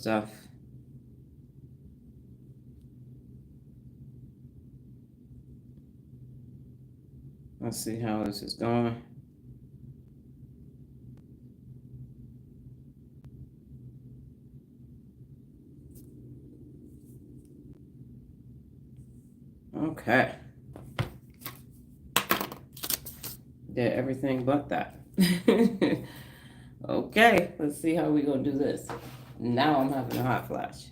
stuff. Let's see how this is going. Okay. Did everything but that. Okay, let's see how we gonna do this. Now I'm having a hot flash.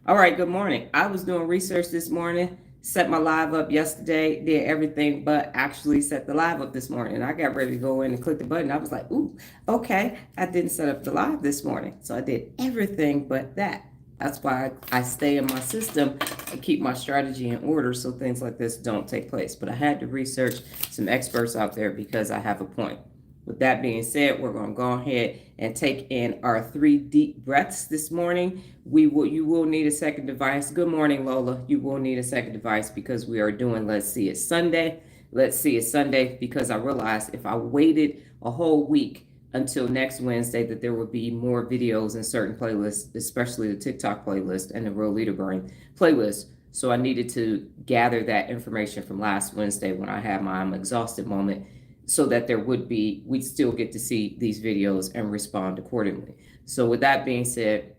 All right, good morning. I was doing research this morning, set my live up yesterday, did everything but actually set the live up this morning. I got ready to go in and click the button. I was like, ooh, okay, I didn't set up the live this morning. So I did everything but that. That's why I stay in my system and keep my strategy in order so things like this don't take place. But I had to research some experts out there because I have a point. With that being said, we're going to go ahead and take in our 3 deep breaths this morning. You will need a second device. Good morning, Lola. You will need a second device because we are doing Let's See It Sunday. Let's See It Sunday because I realized if I waited a whole week until next Wednesday that there would be more videos in certain playlists, especially the TikTok playlist and the Real Leader Brain playlist. So I needed to gather that information from last Wednesday when I had my I'm exhausted moment, so that we'd still get to see these videos and respond accordingly. So with that being said,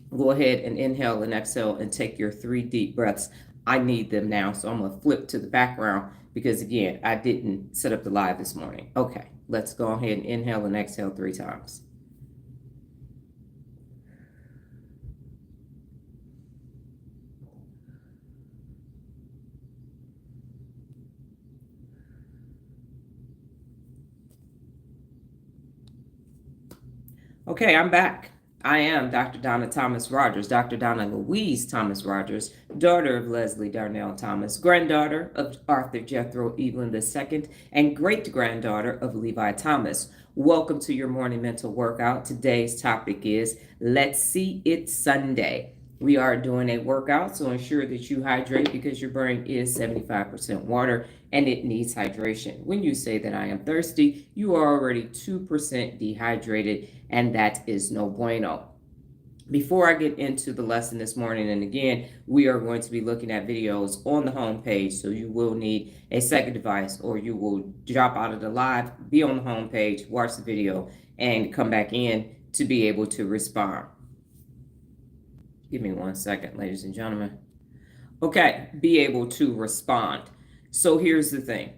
go ahead and inhale and exhale and take your 3 deep breaths. I need them now, so I'm gonna flip to the background because again, I didn't set up the live this morning. Okay, let's go ahead and inhale and exhale 3 times. Okay, I'm back. I am Dr. Donna Thomas-Rodgers, Dr. Donna Louise Thomas-Rodgers, daughter of Leslie Darnell Thomas, granddaughter of Arthur Jethro Evelyn II, and great-granddaughter of Levi Thomas. Welcome to your morning mental workout. Today's topic is Let's See It Sunday. We are doing a workout, so ensure that you hydrate because your brain is 75% water and it needs hydration. When you say that I am thirsty, you are already 2% dehydrated, and that is no bueno. Before I get into the lesson this morning, and again, we are going to be looking at videos on the home page, so you will need a second device or you will drop out of the live, be on the home page, watch the video, and come back in to be able to respond. Give me 1 second, ladies and gentlemen. Okay, be able to respond. So here's the thing.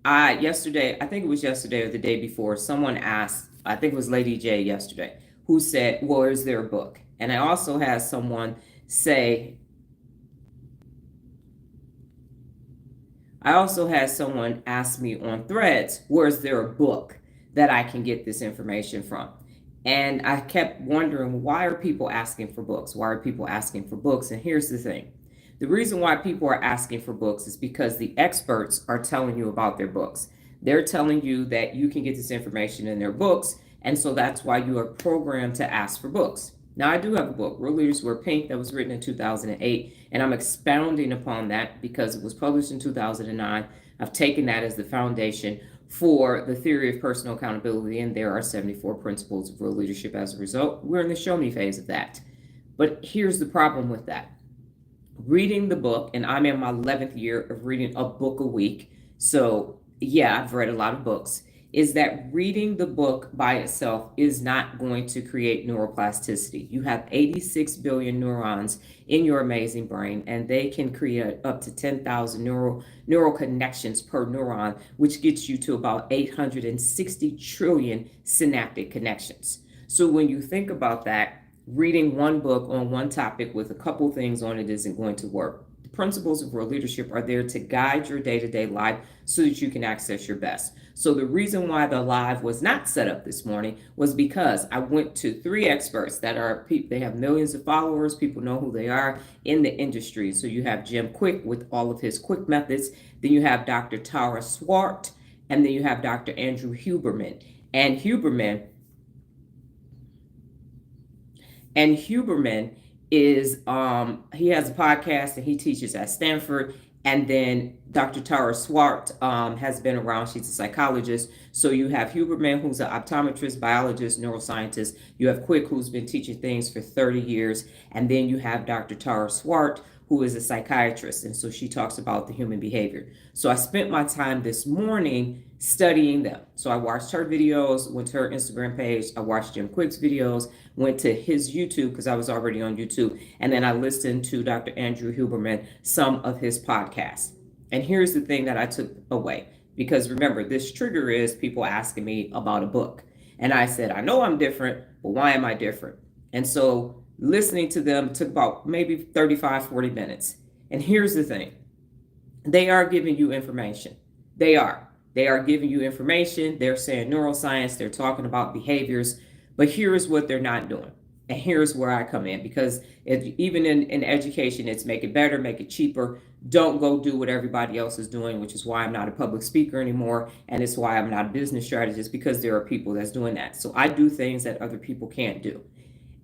Yesterday, I think it was yesterday or the day before, someone asked, I think it was Lady J yesterday, who said, well, is there a book? And I also had someone say, ask me on Threads, where's there a book that I can get this information from? And I kept wondering, why are people asking for books? Why are people asking for books? And here's the thing. The reason why people are asking for books is because the experts are telling you about their books. They're telling you that you can get this information in their books. And so that's why you are programmed to ask for books. Now, I do have a book, Real Leaders Wear Pink, that was written in 2008. And I'm expounding upon that because it was published in 2009. I've taken that as the foundation for the theory of personal accountability, and there are 74 principles of real leadership as a result. We're in the show me phase of that. But here's the problem with that. Reading the book, and I'm in my 11th year of reading a book a week. So yeah, I've read a lot of books. Is that reading the book by itself is not going to create neuroplasticity. You have 86 billion neurons in your amazing brain, and they can create up to 10,000 neural connections per neuron, which gets you to about 860 trillion synaptic connections. So when you think about that, reading one book on one topic with a couple things on it isn't going to work. The principles of real leadership are there to guide your day-to-day life so that you can access your best. So the reason why the live was not set up this morning was because I went to 3 experts that are, they have millions of followers, people know who they are in the industry. So you have Jim Quick with all of his quick methods, then you have Dr. Tara Swart, and then you have Dr. Andrew Huberman. And Huberman is he has a podcast and he teaches at Stanford, And then Dr. Tara Swart has been around. She's a psychologist. So you have Huberman, who's an optometrist, biologist, neuroscientist. You have Quick, who's been teaching things for 30 years. And then you have Dr. Tara Swart, who is a psychiatrist. And so she talks about the human behavior. So I spent my time this morning studying them. So I watched her videos, went to her Instagram page. I watched Jim Quick's videos, went to his YouTube because I was already on YouTube. And then I listened to Dr. Andrew Huberman, some of his podcasts. And here's the thing that I took away. Because remember, this trigger is people asking me about a book. And I said, I know I'm different, but why am I different? And so listening to them took about maybe 35, 40 minutes. And here's the thing. They are giving you information. They are giving you information. They're saying neuroscience. They're talking about behaviors. But here's what they're not doing. And here's where I come in, because even in education, it's make it better, make it cheaper. Don't go do what everybody else is doing, which is why I'm not a public speaker anymore. And it's why I'm not a business strategist, because there are people that's doing that. So I do things that other people can't do.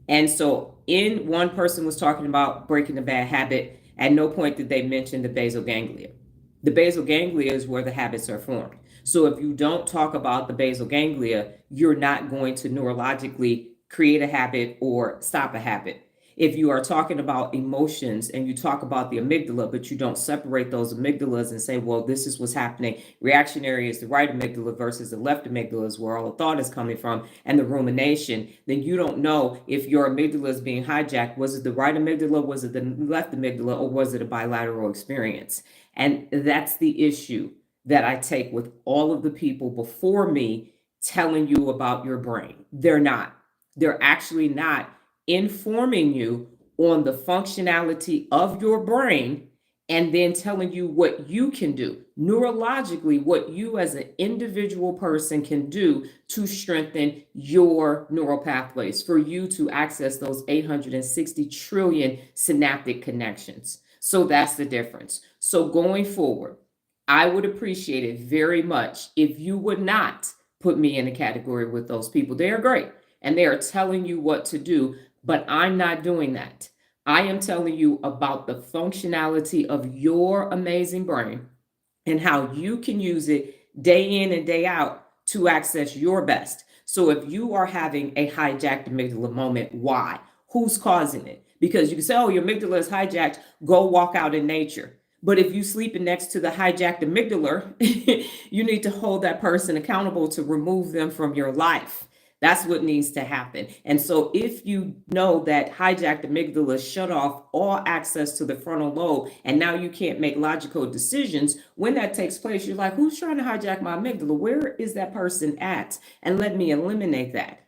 And so one person was talking about breaking the bad habit. At no point did they mention the basal ganglia. The basal ganglia is where the habits are formed. So if you don't talk about the basal ganglia, you're not going to neurologically create a habit or stop a habit. If you are talking about emotions and you talk about the amygdala, but you don't separate those amygdalas and say, well, this is what's happening. Reactionary is the right amygdala versus the left amygdala is where all the thought is coming from, and the rumination, then you don't know if your amygdala is being hijacked. Was it the right amygdala? Was it the left amygdala? Or was it a bilateral experience? And that's the issue that I take with all of the people before me telling you about your brain. They're not. They're actually not informing you on the functionality of your brain and then telling you what you can do neurologically, what you as an individual person can do to strengthen your neural pathways for you to access those 860 trillion synaptic connections. So that's the difference. So going forward, I would appreciate it very much if you would not put me in a category with those people. They are great and they are telling you what to do, but I'm not doing that. I am telling you about the functionality of your amazing brain and how you can use it day in and day out to access your best. So if you are having a hijacked amygdala moment, why? Who's causing it? Because you can say, oh, your amygdala is hijacked, go walk out in nature. But if you sleeping next to the hijacked amygdala, you need to hold that person accountable to remove them from your life. That's what needs to happen. And so if you know that hijacked amygdala shut off all access to the frontal lobe, and now you can't make logical decisions, when that takes place, you're like, who's trying to hijack my amygdala? Where is that person at? And let me eliminate that.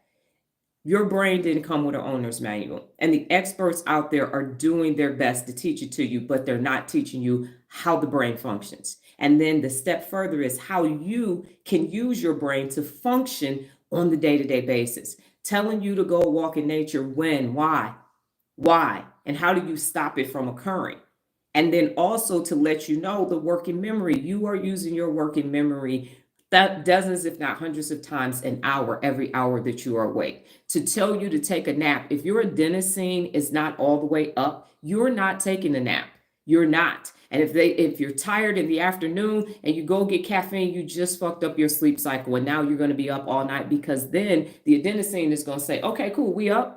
Your brain didn't come with an owner's manual, and the experts out there are doing their best to teach it to you, but they're not teaching you how the brain functions. And then the step further is how you can use your brain to function on the day-to-day basis, telling you to go walk in nature. When, why, and how do you stop it from occurring? And then also to let you know the working memory. You are using your working memory that dozens, if not hundreds of times an hour, every hour that you are awake. To tell you to take a nap, if your adenosine is not all the way up, you're not taking a nap. You're not. And if you're tired in the afternoon and you go get caffeine, you just fucked up your sleep cycle. And now you're going to be up all night, because then the adenosine is going to say, okay, cool, we up.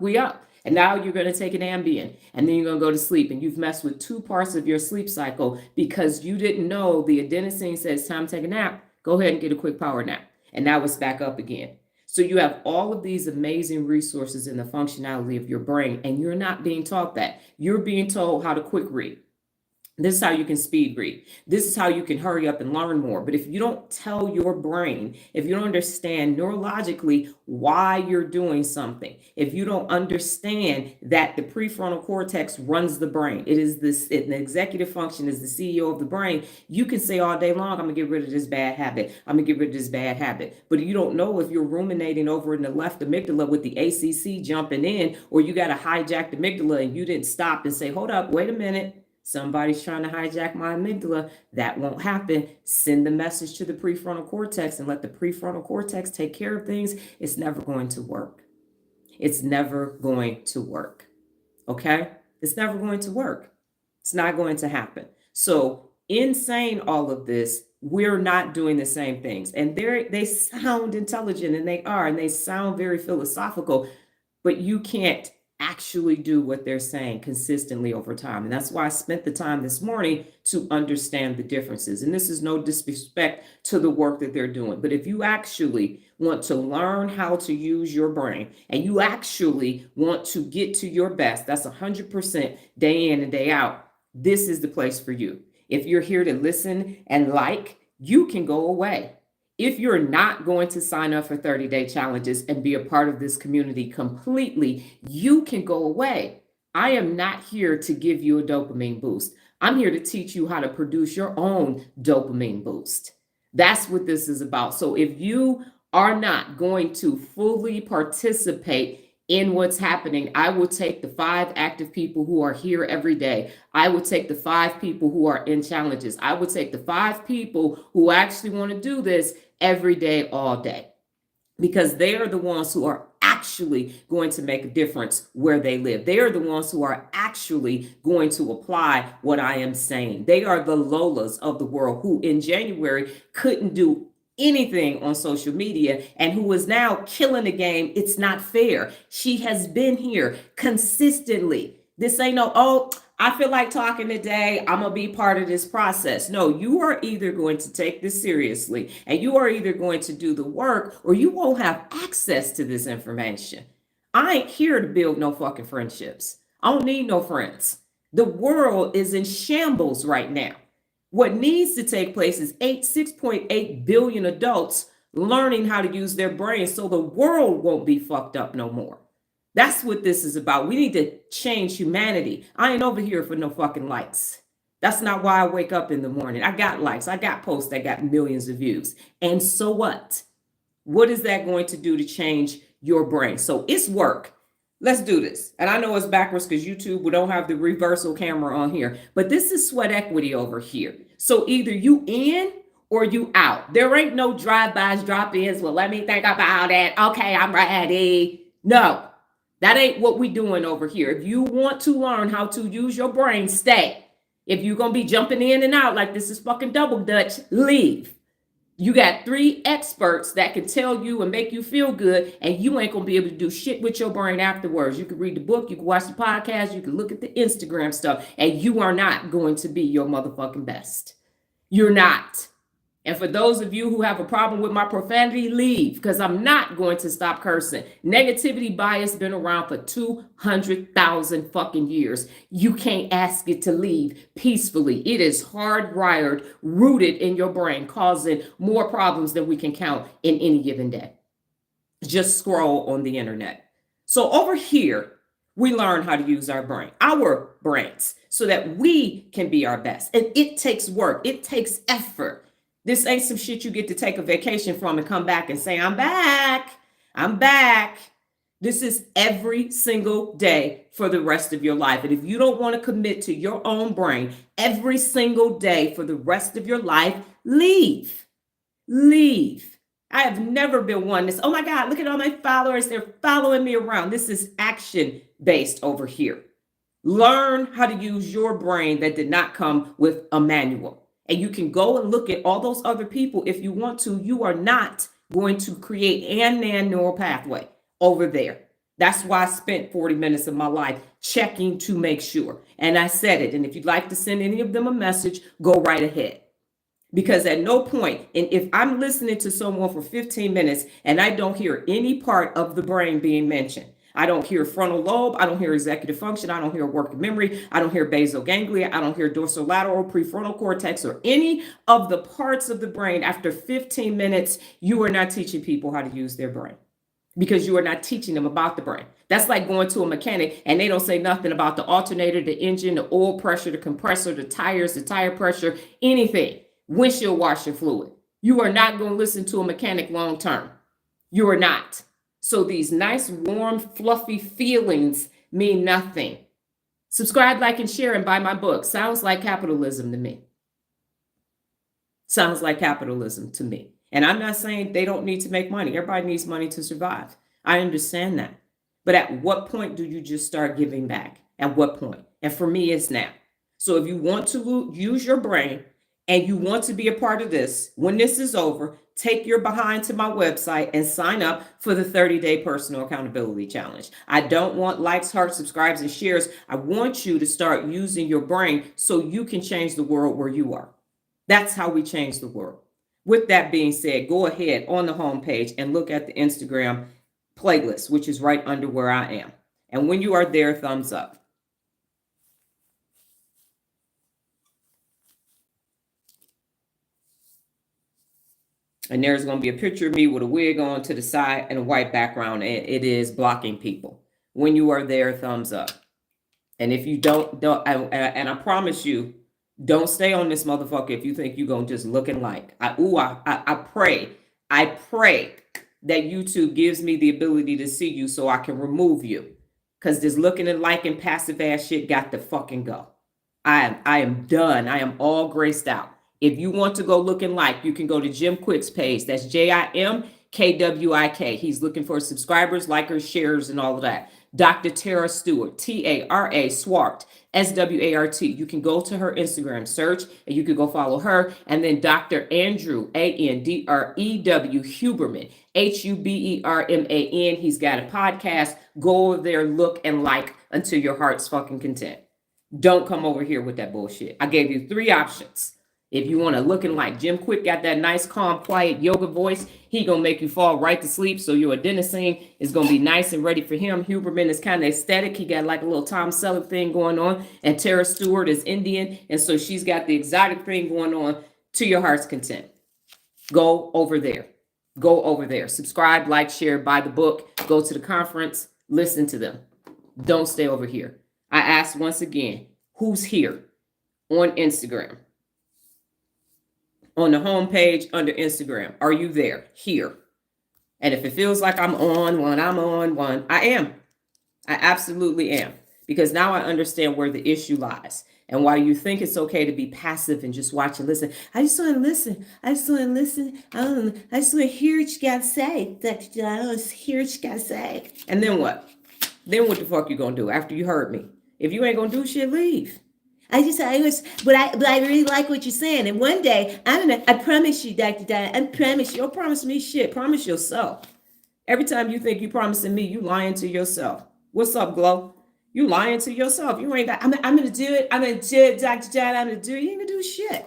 And now you're going to take an Ambien, and then you're going to go to sleep. And you've messed with two parts of your sleep cycle because you didn't know the adenosine says time to take a nap. Go ahead and get a quick power nap. And now it's back up again. So you have all of these amazing resources in the functionality of your brain, and you're not being taught that. You're being told how to quick read. This is how you can speed read. This is how you can hurry up and learn more. But if you don't tell your brain, if you don't understand neurologically why you're doing something, if you don't understand that the prefrontal cortex runs the brain, the executive function is the CEO of the brain, you can say all day long, I'm gonna get rid of this bad habit. I'm gonna get rid of this bad habit. But you don't know if you're ruminating over in the left amygdala with the ACC jumping in, or you got a hijacked amygdala and you didn't stop and say, hold up, wait a minute. Somebody's trying to hijack my amygdala. That won't happen. Send the message to the prefrontal cortex and let the prefrontal cortex take care of things. It's never going to work. It's never going to work. Okay? It's never going to work. It's not going to happen. So in saying all of this, we're not doing the same things. And they sound intelligent, and they are, and they sound very philosophical, but you can't actually do what they're saying consistently over time. And that's why I spent the time this morning to understand the differences. And this is no disrespect to the work that they're doing. But if you actually want to learn how to use your brain, and you actually want to get to your best, that's 100% day in and day out, this is the place for you. If you're here to listen and like, you can go away. If you're not going to sign up for 30-day challenges and be a part of this community completely, you can go away. I am not here to give you a dopamine boost. I'm here to teach you how to produce your own dopamine boost. That's what this is about. So if you are not going to fully participate in what's happening, I will take the 5 active people who are here every day. I will take the 5 people who are in challenges. I will take the 5 people who actually want to do this every day, all day, because they are the ones who are actually going to make a difference where they live. They are the ones who are actually going to apply what I am saying. They are the Lolas of the world who in January couldn't do anything on social media and who is now killing the game. It's not fair. She has been here consistently. This ain't no, oh, I feel like talking today, I'm going to be part of this process. No, you are either going to take this seriously, and you are either going to do the work, or you won't have access to this information. I ain't here to build no fucking friendships. I don't need no friends. The world is in shambles right now. What needs to take place is 6.8 billion adults learning how to use their brains so the world won't be fucked up no more. That's what this is about. We need to change humanity. I ain't over here for no fucking likes. That's not why I wake up in the morning. I got likes. I got posts that got millions of views. And so what? What is that going to do to change your brain? So it's work. Let's do this. And I know it's backwards because YouTube, we don't have the reversal camera on here. But this is sweat equity over here. So either you in or you out. There ain't no drive-bys, drop-ins. Well, let me think about it. Okay, I'm ready. No. That ain't what we doing over here. If you want to learn how to use your brain, stay. If you're going to be jumping in and out like this is fucking double dutch, leave. You got 3 experts that can tell you and make you feel good, and you ain't going to be able to do shit with your brain afterwards. You can read the book, you can watch the podcast, you can look at the Instagram stuff, and you are not going to be your motherfucking best. You're not. And for those of you who have a problem with my profanity, leave, because I'm not going to stop cursing. Negativity bias been around for 200,000 fucking years. You can't ask it to leave peacefully. It is hardwired, rooted in your brain, causing more problems than we can count in any given day. Just scroll on the internet. So over here, we learn how to use our brains, so that we can be our best. And it takes work. It takes effort. This ain't some shit you get to take a vacation from and come back and say, I'm back. I'm back. This is every single day for the rest of your life. And if you don't want to commit to your own brain every single day for the rest of your life, leave. Leave. I have never been one that's, oh my God, look at all my followers. They're following me around. This is action-based over here. Learn how to use your brain that did not come with a manual. And you can go and look at all those other people if you want to. You are not going to create an neural pathway over there. That's why I spent 40 minutes of my life checking to make sure. And I said it. And if you'd like to send any of them a message, go right ahead. Because at no point, and if I'm listening to someone for 15 minutes and I don't hear any part of the brain being mentioned, I don't hear frontal lobe. I don't hear executive function. I don't hear working memory. I don't hear basal ganglia. I don't hear dorsolateral prefrontal cortex or any of the parts of the brain. After 15 minutes, you are not teaching people how to use their brain because you are not teaching them about the brain. That's like going to a mechanic and they don't say nothing about the alternator, the engine, the oil pressure, the compressor, the tires, the tire pressure, anything, windshield washer fluid. You are not going to listen to a mechanic long term. You are not. So these nice, warm, fluffy feelings mean nothing. Subscribe, like, and share, and buy my book. Sounds like capitalism to me. Sounds like capitalism to me. And I'm not saying they don't need to make money. Everybody needs money to survive. I understand that. But at what point do you just start giving back? At what point? And for me, it's now. So if you want to use your brain and you want to be a part of this, when this is over, take your behind to my website and sign up for the 30-day personal accountability challenge. I don't want likes, hearts, subscribes, and shares. I want you to start using your brain so you can change the world where you are. That's how we change the world. With that being said, go ahead on the homepage and look at the Instagram playlist, which is right under where I am. And when you are there, thumbs up. And there's going to be a picture of me with a wig on to the side and a white background. And it is blocking people. When you are there, thumbs up. And if you don't, and I promise you, don't stay on this motherfucker if you think you're going to just looking like. I pray that YouTube gives me the ability to see you so I can remove you. Because this looking and liking passive ass shit got to fucking go. I am done. I am all graced out. If you want to go looking like, you can go to Jim Quick's page. That's JIMKWIK. He's looking for subscribers, likers, shares, and all of that. Dr. Tara Stewart, TARA Swart, SWART. You can go to her Instagram search and you can go follow her. And then Dr. Andrew, ANDREW Huberman, HUBERMAN. He's got a podcast. Go over there, look and like until your heart's fucking content. Don't come over here with that bullshit. I gave you 3 options. If you want to looking like Jim Quick, got that nice, calm, quiet yoga voice, he going to make you fall right to sleep. So your adenosine is going to be nice and ready for him. Huberman is kind of aesthetic. He got like a little Tom Selleck thing going on. And Tara Stewart is Indian. And so she's got the exotic thing going on to your heart's content. Go over there. Go over there. Subscribe, like, share, buy the book, go to the conference, listen to them. Don't stay over here. I asked once again, who's here on Instagram? On the homepage under Instagram, are you there? Here. And if it feels like I'm on one, I am. I absolutely am. Because now I understand where the issue lies. And while you think it's okay to be passive and just watch and listen, I just want to listen. I just want to listen. I just want to hear what you got to say. I want to hear what you got to say. And then what? Then what the fuck you gonna do after you heard me? If you ain't gonna do shit, leave. But I really like what you're saying. And one day, I promise you, Dr. Donna, I promise you. Don't promise me shit. Promise yourself. Every time you think you promising me, you lying to yourself. What's up, Glow? You lying to yourself. You ain't got, I'm going to do it. I'm going to do it, Dr. Donna. I'm going to do it. You ain't going to do shit.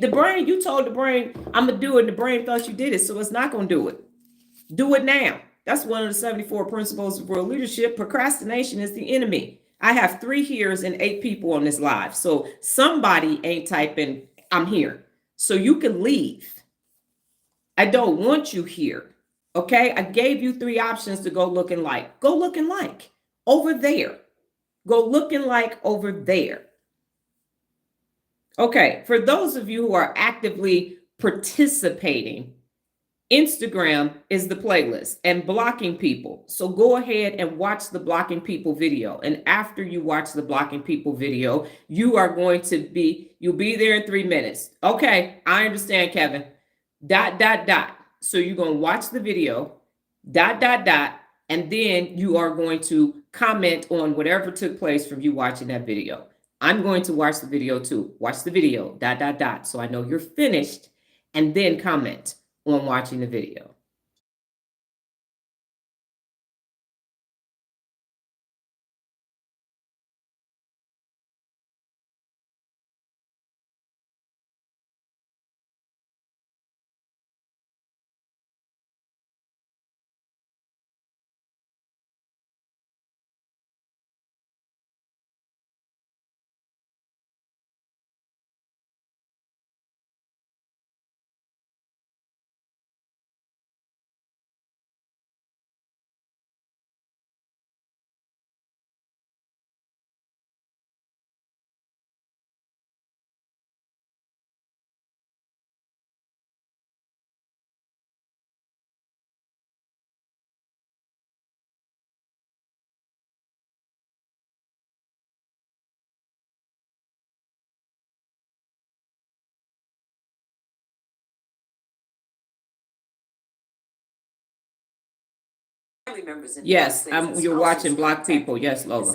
The brain, you told the brain, I'm going to do it. And the brain thought you did it. So it's not going to do it. Do it now. That's one of the 74 principles of world leadership. Procrastination is the enemy. I have 3 hears and 8 people on this live. So somebody ain't typing, I'm here. So you can leave. I don't want you here. Okay? I gave you 3 options to go looking like. Go looking like over there. Go looking like over there. Okay. For those of you who are actively participating, Instagram is the playlist and blocking people. So go ahead and watch the blocking people video. And after you watch the blocking people video, you'll be there in 3 minutes. Okay, I understand, Kevin. ... So you're going to watch the video, ... And then you are going to comment on whatever took place from you watching that video. I'm going to watch the video too. Watch the video, ... So I know you're finished, and then comment on watching the video. Yes, you're watching Block People. Yes, Lola.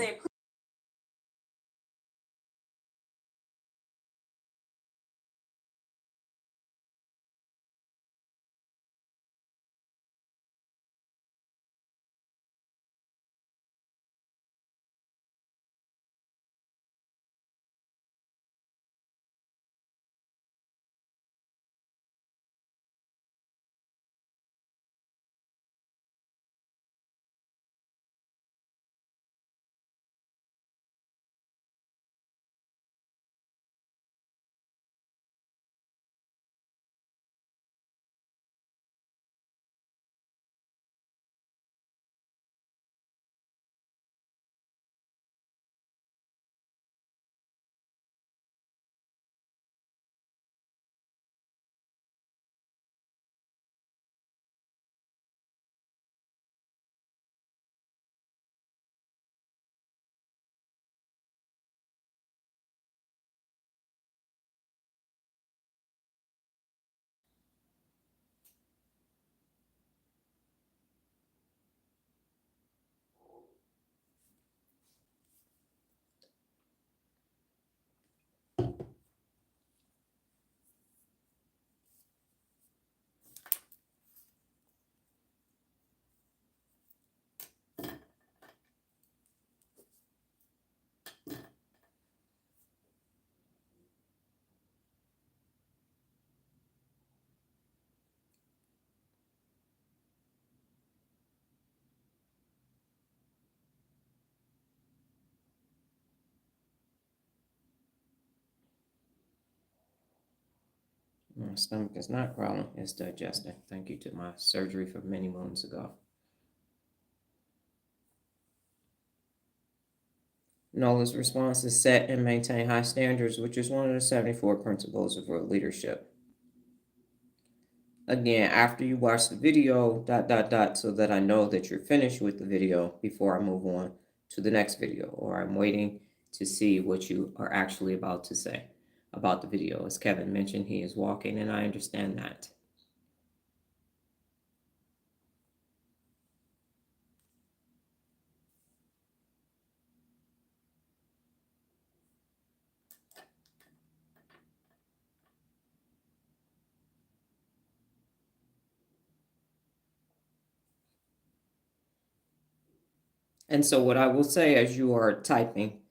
My stomach is not growling, it's digesting. Thank you to my surgery from many moons ago. Nola's response is set and maintain high standards, which is one of the 74 principles of real leadership. Again, after you watch the video, ... so that I know that you're finished with the video before I move on to the next video, or I'm waiting to see what you are actually about to say about the video. As Kevin mentioned, he is walking, and I understand that. And so what I will say as you are typing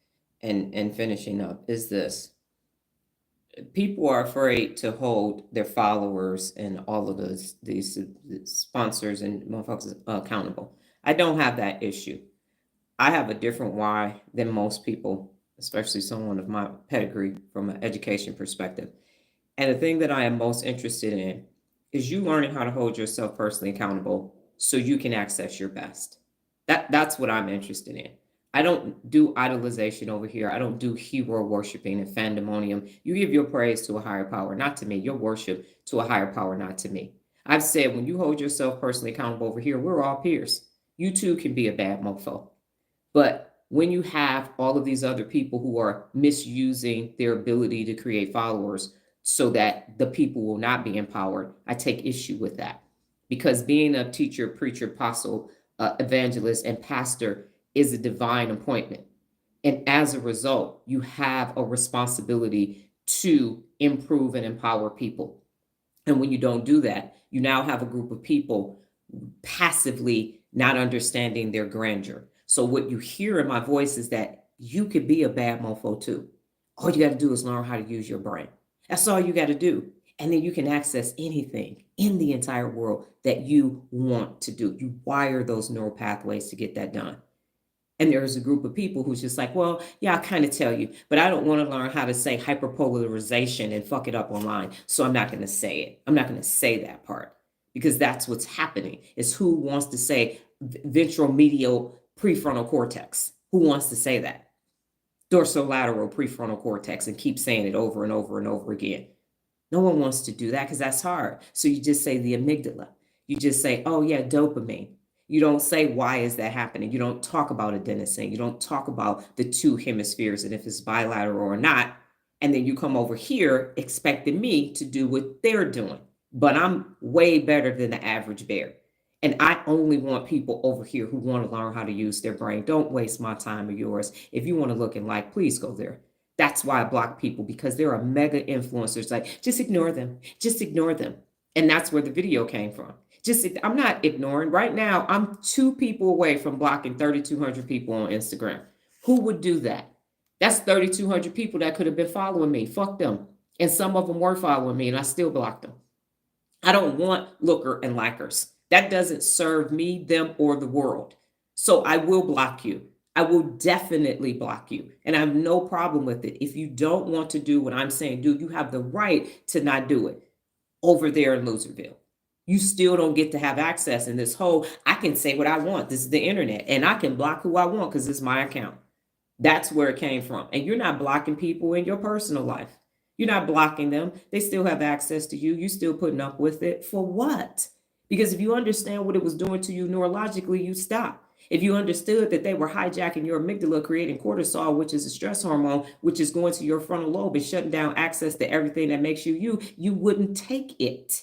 and finishing up is this. People are afraid to hold their followers and all of these sponsors and motherfuckers accountable. I don't have that issue. I have a different why than most people, especially someone of my pedigree from an education perspective. And the thing that I am most interested in is you learning how to hold yourself personally accountable so you can access your best. That's what I'm interested in. I don't do idolization over here. I don't do hero worshiping and fandemonium. You give your praise to a higher power, not to me. Your worship to a higher power, not to me. I've said when you hold yourself personally accountable over here, we're all peers. You too can be a bad mofo. But when you have all of these other people who are misusing their ability to create followers so that the people will not be empowered, I take issue with that. Because being a teacher, preacher, apostle, evangelist, and pastor is a divine appointment. And as a result, you have a responsibility to improve and empower people. And when you don't do that, you now have a group of people passively not understanding their grandeur. So what you hear in my voice is that you could be a bad mofo too. All you got to do is learn how to use your brain. That's all you got to do. And then you can access anything in the entire world that you want to do. You wire those neural pathways to get that done. And there's a group of people who's just like, well, yeah, I kind of tell you, but I don't want to learn how to say hyperpolarization and fuck it up online. So I'm not going to say it. I'm not going to say that part because that's what's happening. Is who wants to say ventromedial prefrontal cortex? Who wants to say that? Dorsolateral prefrontal cortex and keep saying it over and over and over again. No one wants to do that because that's hard. So you just say the amygdala. You just say, oh yeah, dopamine. You don't say, why is that happening? You don't talk about adenosine. You don't talk about the two hemispheres and if it's bilateral or not. And then you come over here expecting me to do what they're doing. But I'm way better than the average bear. And I only want people over here who want to learn how to use their brain. Don't waste my time or yours. If you want to look and like, please go there. That's why I block people, because there are mega influencers. Like, just ignore them. Just ignore them. And that's where the video came from. I'm not ignoring. Right now, I'm 2 people away from blocking 3,200 people on Instagram. Who would do that? That's 3,200 people that could have been following me. Fuck them. And some of them were following me, and I still blocked them. I don't want looker and likers. That doesn't serve me, them, or the world. So I will block you. I will definitely block you. And I have no problem with it. If you don't want to do what I'm saying, do, you have the right to not do it over there in Loserville. You still don't get to have access in this whole, I can say what I want. This is the internet. And I can block who I want because it's my account. That's where it came from. And you're not blocking people in your personal life. You're not blocking them. They still have access to you. You're still putting up with it. For what? Because if you understand what it was doing to you neurologically, you stop. If you understood that they were hijacking your amygdala, creating cortisol, which is a stress hormone, which is going to your frontal lobe and shutting down access to everything that makes you you, you wouldn't take it.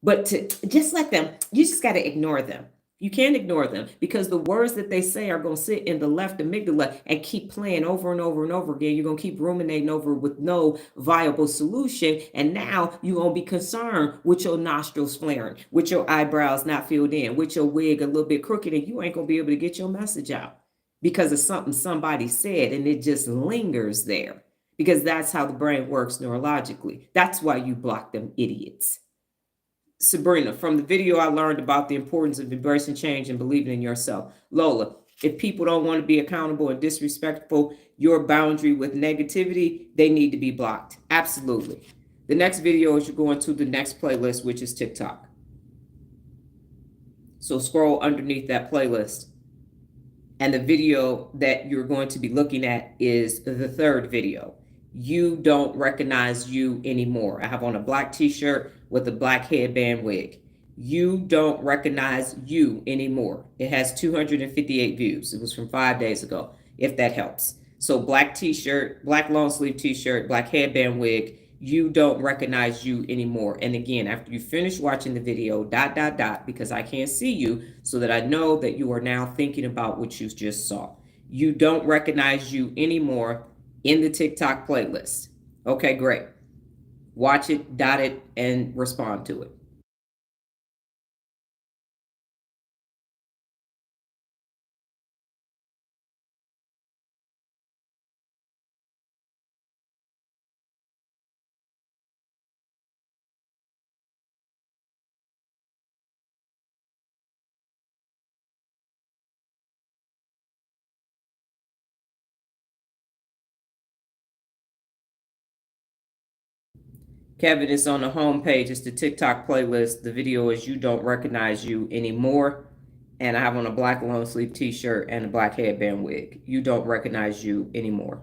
But to just let them, you just got to ignore them. You can't ignore them because the words that they say are going to sit in the left amygdala and keep playing over and over and over again. You're going to keep ruminating over with no viable solution. And now you're going to be concerned with your nostrils flaring, with your eyebrows not filled in, with your wig a little bit crooked, and you ain't going to be able to get your message out because of something somebody said, and it just lingers there because that's how the brain works neurologically. That's why you block them idiots. Sabrina, from the video, I learned about the importance of embracing change and believing in yourself. Lola, if people don't want to be accountable and disrespectful, your boundary with negativity, they need to be blocked. Absolutely. The next video is you're going to the next playlist, which is TikTok. So scroll underneath that playlist. And the video that you're going to be looking at is the third video. You don't recognize you anymore. I have on a black t-shirt with a black headband wig. You don't recognize you anymore. It has 258 views. It was from 5 days ago, if that helps. So black t-shirt, black long sleeve t-shirt, black headband wig. You don't recognize you anymore. And again, after you finish watching the video, ... because I can't see you, so that I know that you are now thinking about what you just saw. You don't recognize you anymore in the TikTok playlist. Okay, great. Watch it, dot it, and respond to it. Kevin, is on the home page. It's the TikTok playlist. The video is You Don't Recognize You Anymore. And I have on a black long sleeve t-shirt and a black headband wig. You don't recognize you anymore.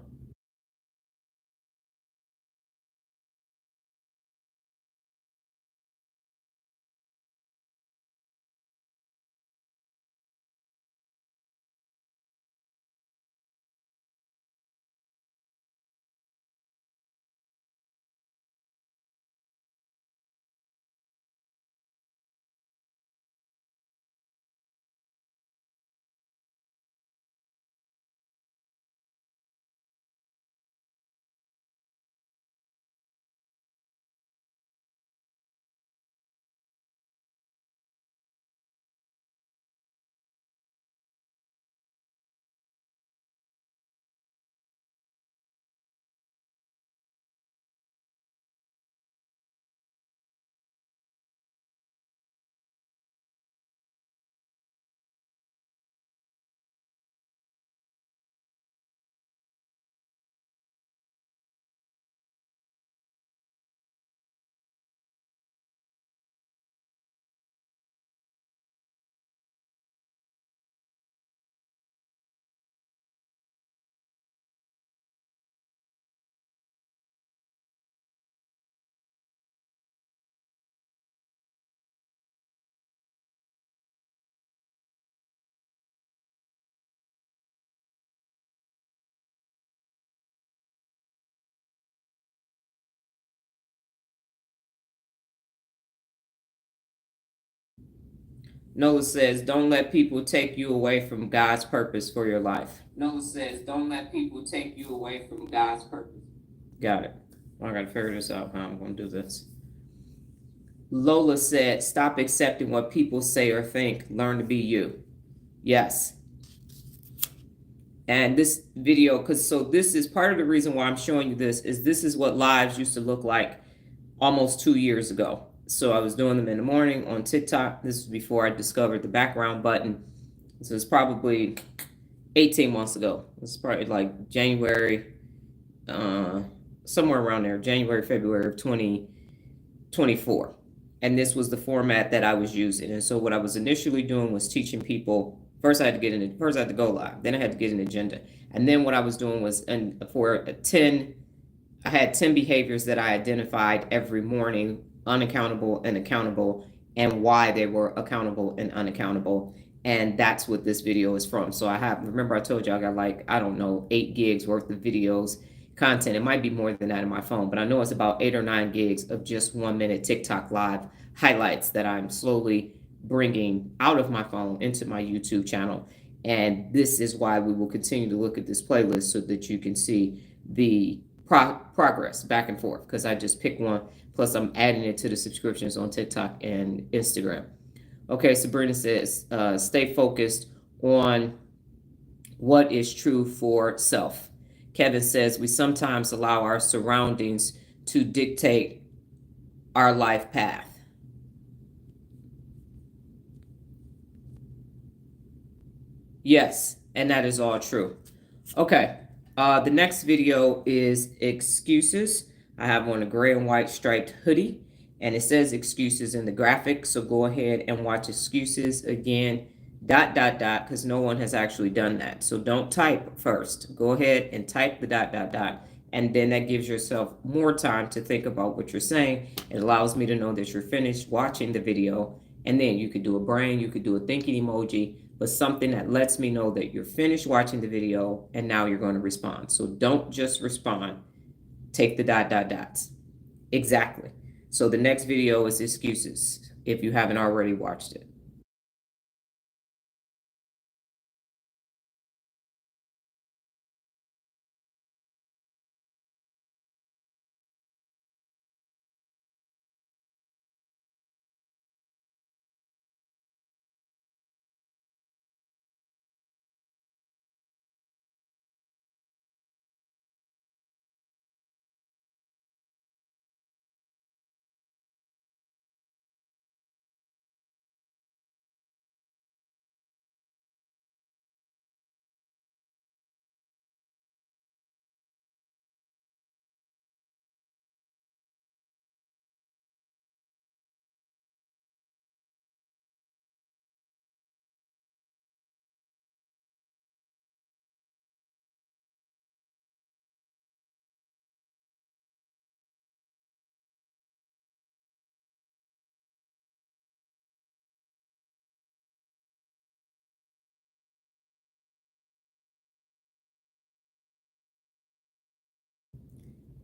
Noah says, don't let people take you away from God's purpose for your life. Noah says, don't let people take you away from God's purpose. Got it. I got to figure this out how I'm going to do this. Lola said, stop accepting what people say or think. Learn to be you. Yes. And this video, so this is part of the reason why I'm showing you this, is this is what lives used to look like almost 2 years ago. So I was doing them in the morning on TikTok. This was before I discovered the background button. So it's probably 18 months ago. It's probably like January, somewhere around there, January, February of 2024. And this was the format that I was using. And so what I was initially doing was teaching people. First I had to go live. Then I had to get an agenda. And then what I was doing was, and for 10, I had 10 behaviors that I identified every morning, unaccountable and accountable, and why they were accountable and unaccountable. And that's what this video is from. So remember I told you I got like, I don't know, 8 gigs worth of videos, content. It might be more than that in my phone, but I know it's about 8 or 9 gigs of just 1 minute TikTok live highlights that I'm slowly bringing out of my phone into my YouTube channel. And this is why we will continue to look at this playlist so that you can see the progress back and forth, because I just pick one, plus I'm adding it to the subscriptions on TikTok and Instagram. Okay, Sabrina says, stay focused on what is true for self. Kevin says, we sometimes allow our surroundings to dictate our life path. Yes, and that is all true. Okay, the next video is excuses. I have on a gray and white striped hoodie, and it says excuses in the graphic. So go ahead and watch excuses again, dot, dot, dot, because no one has actually done that. So don't type first. Go ahead and type the dot, dot, dot. And then that gives yourself more time to think about what you're saying. It allows me to know that you're finished watching the video. And then you could do a brain, you could do a thinking emoji, but something that lets me know that you're finished watching the video and now you're going to respond. So don't just respond. Take the dot, dot, dots. Exactly. So the next video is excuses if you haven't already watched it.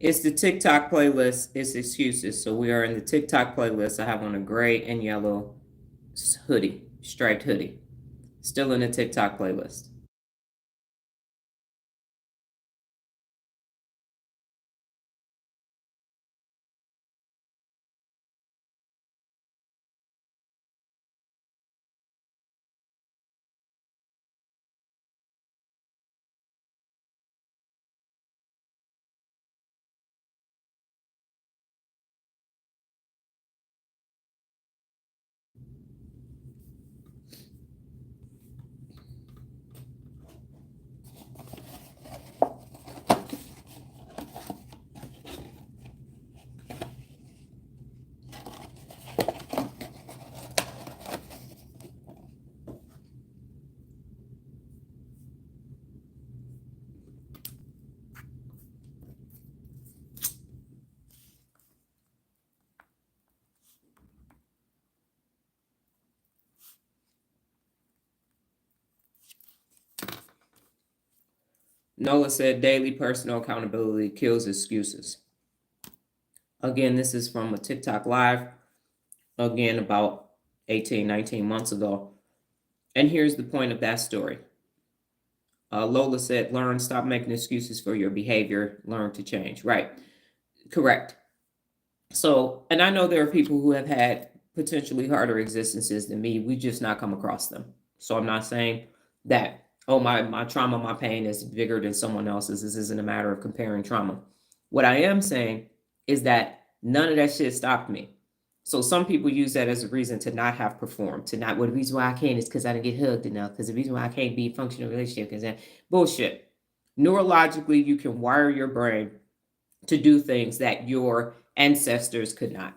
It's the TikTok playlist. It's excuses. So we are in the TikTok playlist. I have on a gray and yellow hoodie, striped hoodie. Still in the TikTok playlist. Nola said daily personal accountability kills excuses. Again, this is from a TikTok live, again, about 18, 19 months ago. And here's the point of that story. Lola said, learn, stop making excuses for your behavior, learn to change. Right. Correct. So, and I know there are people who have had potentially harder existences than me. We just not come across them. So I'm not saying that, oh, my trauma, my pain is bigger than someone else's. This isn't a matter of comparing trauma. What I am saying is that none of that shit stopped me. So some people use that as a reason to not have performed, to not, well, the reason why I can't is because I didn't get hugged enough, because the reason why I can't be in functional relationship, because that bullshit. Neurologically, you can wire your brain to do things that your ancestors could not.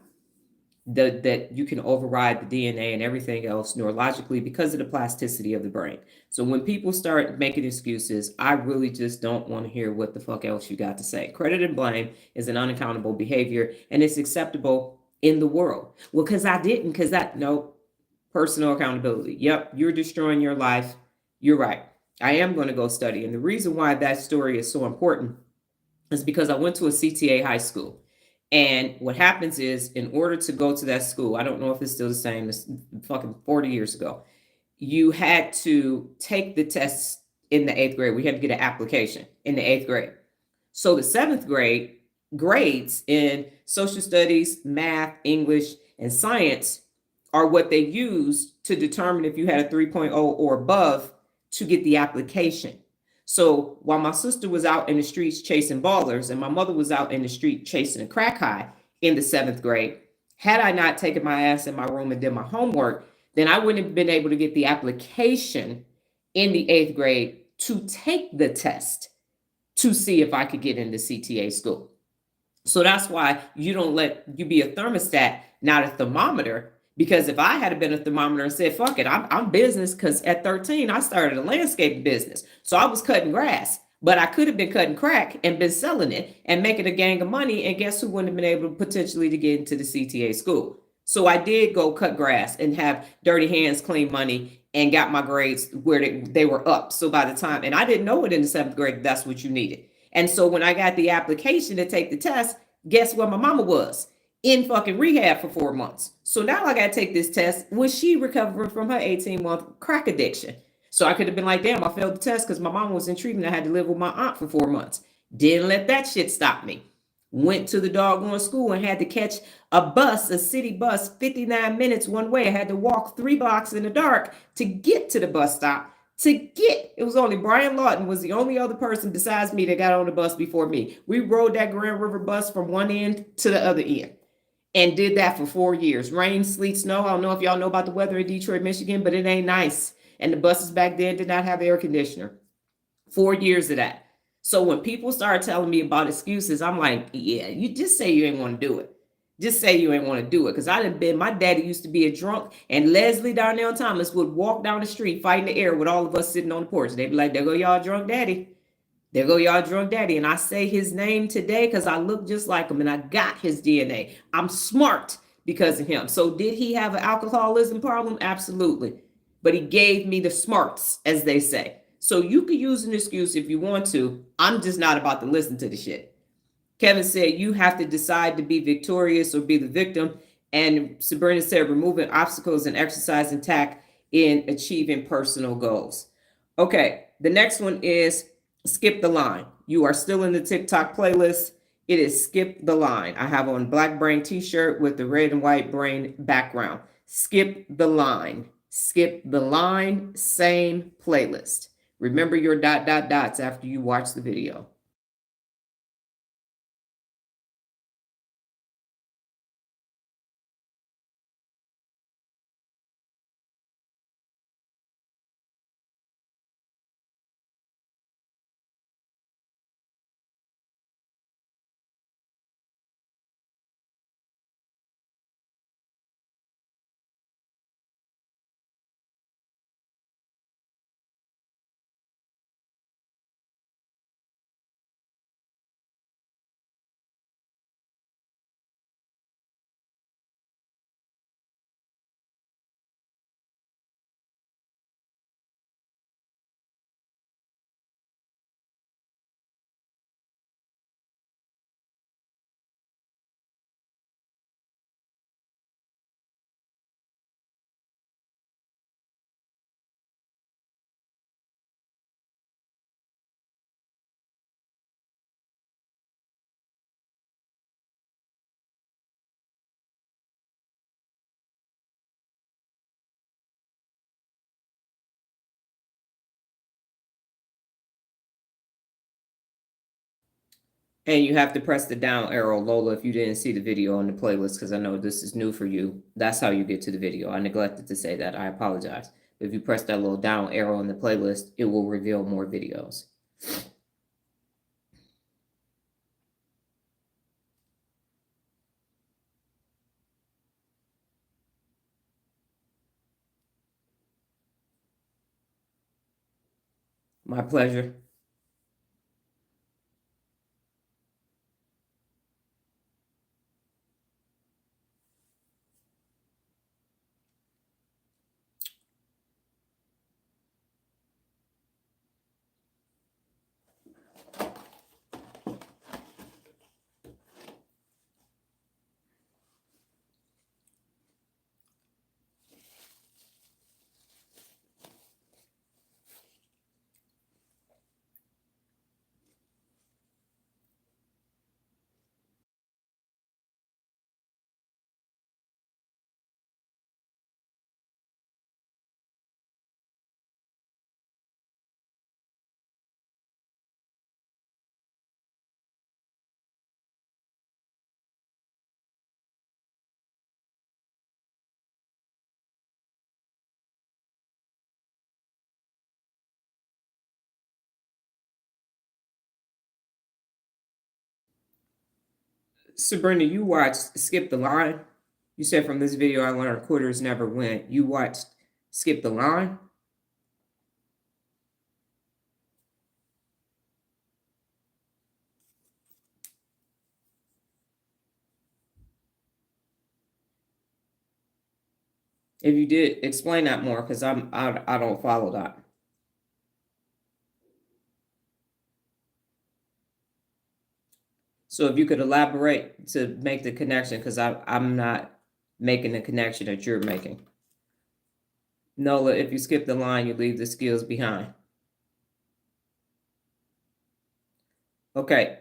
That you can override the DNA and everything else neurologically because of the plasticity of the brain. So when people start making excuses, I really just don't want to hear what the fuck else you got to say. Credit and blame is an unaccountable behavior, and it's acceptable in the world. Well, because I didn't, because that, no, personal accountability. Yep, you're destroying your life. You're right. I am going to go study. And the reason why that story is so important is because I went to a CTA high school. And what happens is, in order to go to that school, I don't know if it's still the same, it's fucking 40 years ago, you had to take the tests in the eighth grade. We had to get an application in the eighth grade. So the seventh grade grades in social studies, math, English, and science are what they use to determine if you had a 3.0 or above to get the application. So while my sister was out in the streets chasing ballers and my mother was out in the street chasing a crack high in the seventh grade, had I not taken my ass in my room and did my homework, then I wouldn't have been able to get the application in the eighth grade to take the test to see if I could get into CTA school. So that's why you don't let you be a thermostat, not a thermometer. Because if I had been a thermometer and said, fuck it, I'm business, because at 13, I started a landscape business. So I was cutting grass, but I could have been cutting crack and been selling it and making a gang of money. And guess who wouldn't have been able to potentially to get into the CTA school? So I did go cut grass and have dirty hands, clean money, and got my grades where they were up. So by the time, and I didn't know it in the seventh grade, that's what you needed. And so when I got the application to take the test, guess where my mama was? In fucking rehab for 4 months. So now I got to take this test when she recovered from her 18-month crack addiction. So I could have been like, damn, I failed the test because my mama was in treatment. I had to live with my aunt for 4 months. Didn't let that shit stop me. Went to the doggone school and had to catch a bus, a city bus, 59 minutes one way. I had to walk 3 blocks in the dark to get to the bus stop. It was only Brian Lawton was the only other person besides me that got on the bus before me. We rode that Grand River bus from one end to the other end and did that for 4 years. Rain, sleet, snow. I don't know if y'all know about the weather in Detroit, Michigan, but it ain't nice. And the buses back then did not have air conditioner. 4 years of that. So when people start telling me about excuses, I'm like, yeah, you just say you ain't want to do it. Just say you ain't want to do it. Because I done been, my daddy used to be a drunk, and Leslie Darnell Thomas would walk down the street fighting the air with all of us sitting on the porch. They'd be like, there go y'all drunk daddy. There go y'all drunk daddy. And I say his name today because I look just like him and I got his DNA. I'm smart because of him. So did he have an alcoholism problem? Absolutely. But he gave me the smarts, as they say. So you could use an excuse if you want to. I'm just not about to listen to the shit. Kevin said you have to decide to be victorious or be the victim. And Sabrina said removing obstacles and exercising tact in achieving personal goals. Okay, the next one is skip the line. You are still in the TikTok playlist. It is skip the line. I have on black brain t-shirt with the red and white brain background. Skip the line. Skip the line, same playlist. Remember your ... dots after you watch the video. And you have to press the down arrow, Lola, if you didn't see the video on the playlist, because I know this is new for you. That's how you get to the video. I neglected to say that. I apologize. If you press that little down arrow in the playlist, it will reveal more videos. My pleasure. Sabrina, you watched Skip the Line. You said from this video I learned quitters never win. You watched Skip the Line? If you did, explain that more, because I don't follow that. So if you could elaborate to make the connection, because I'm not making the connection that you're making. Nola, if you skip the line, you leave the skills behind. Okay.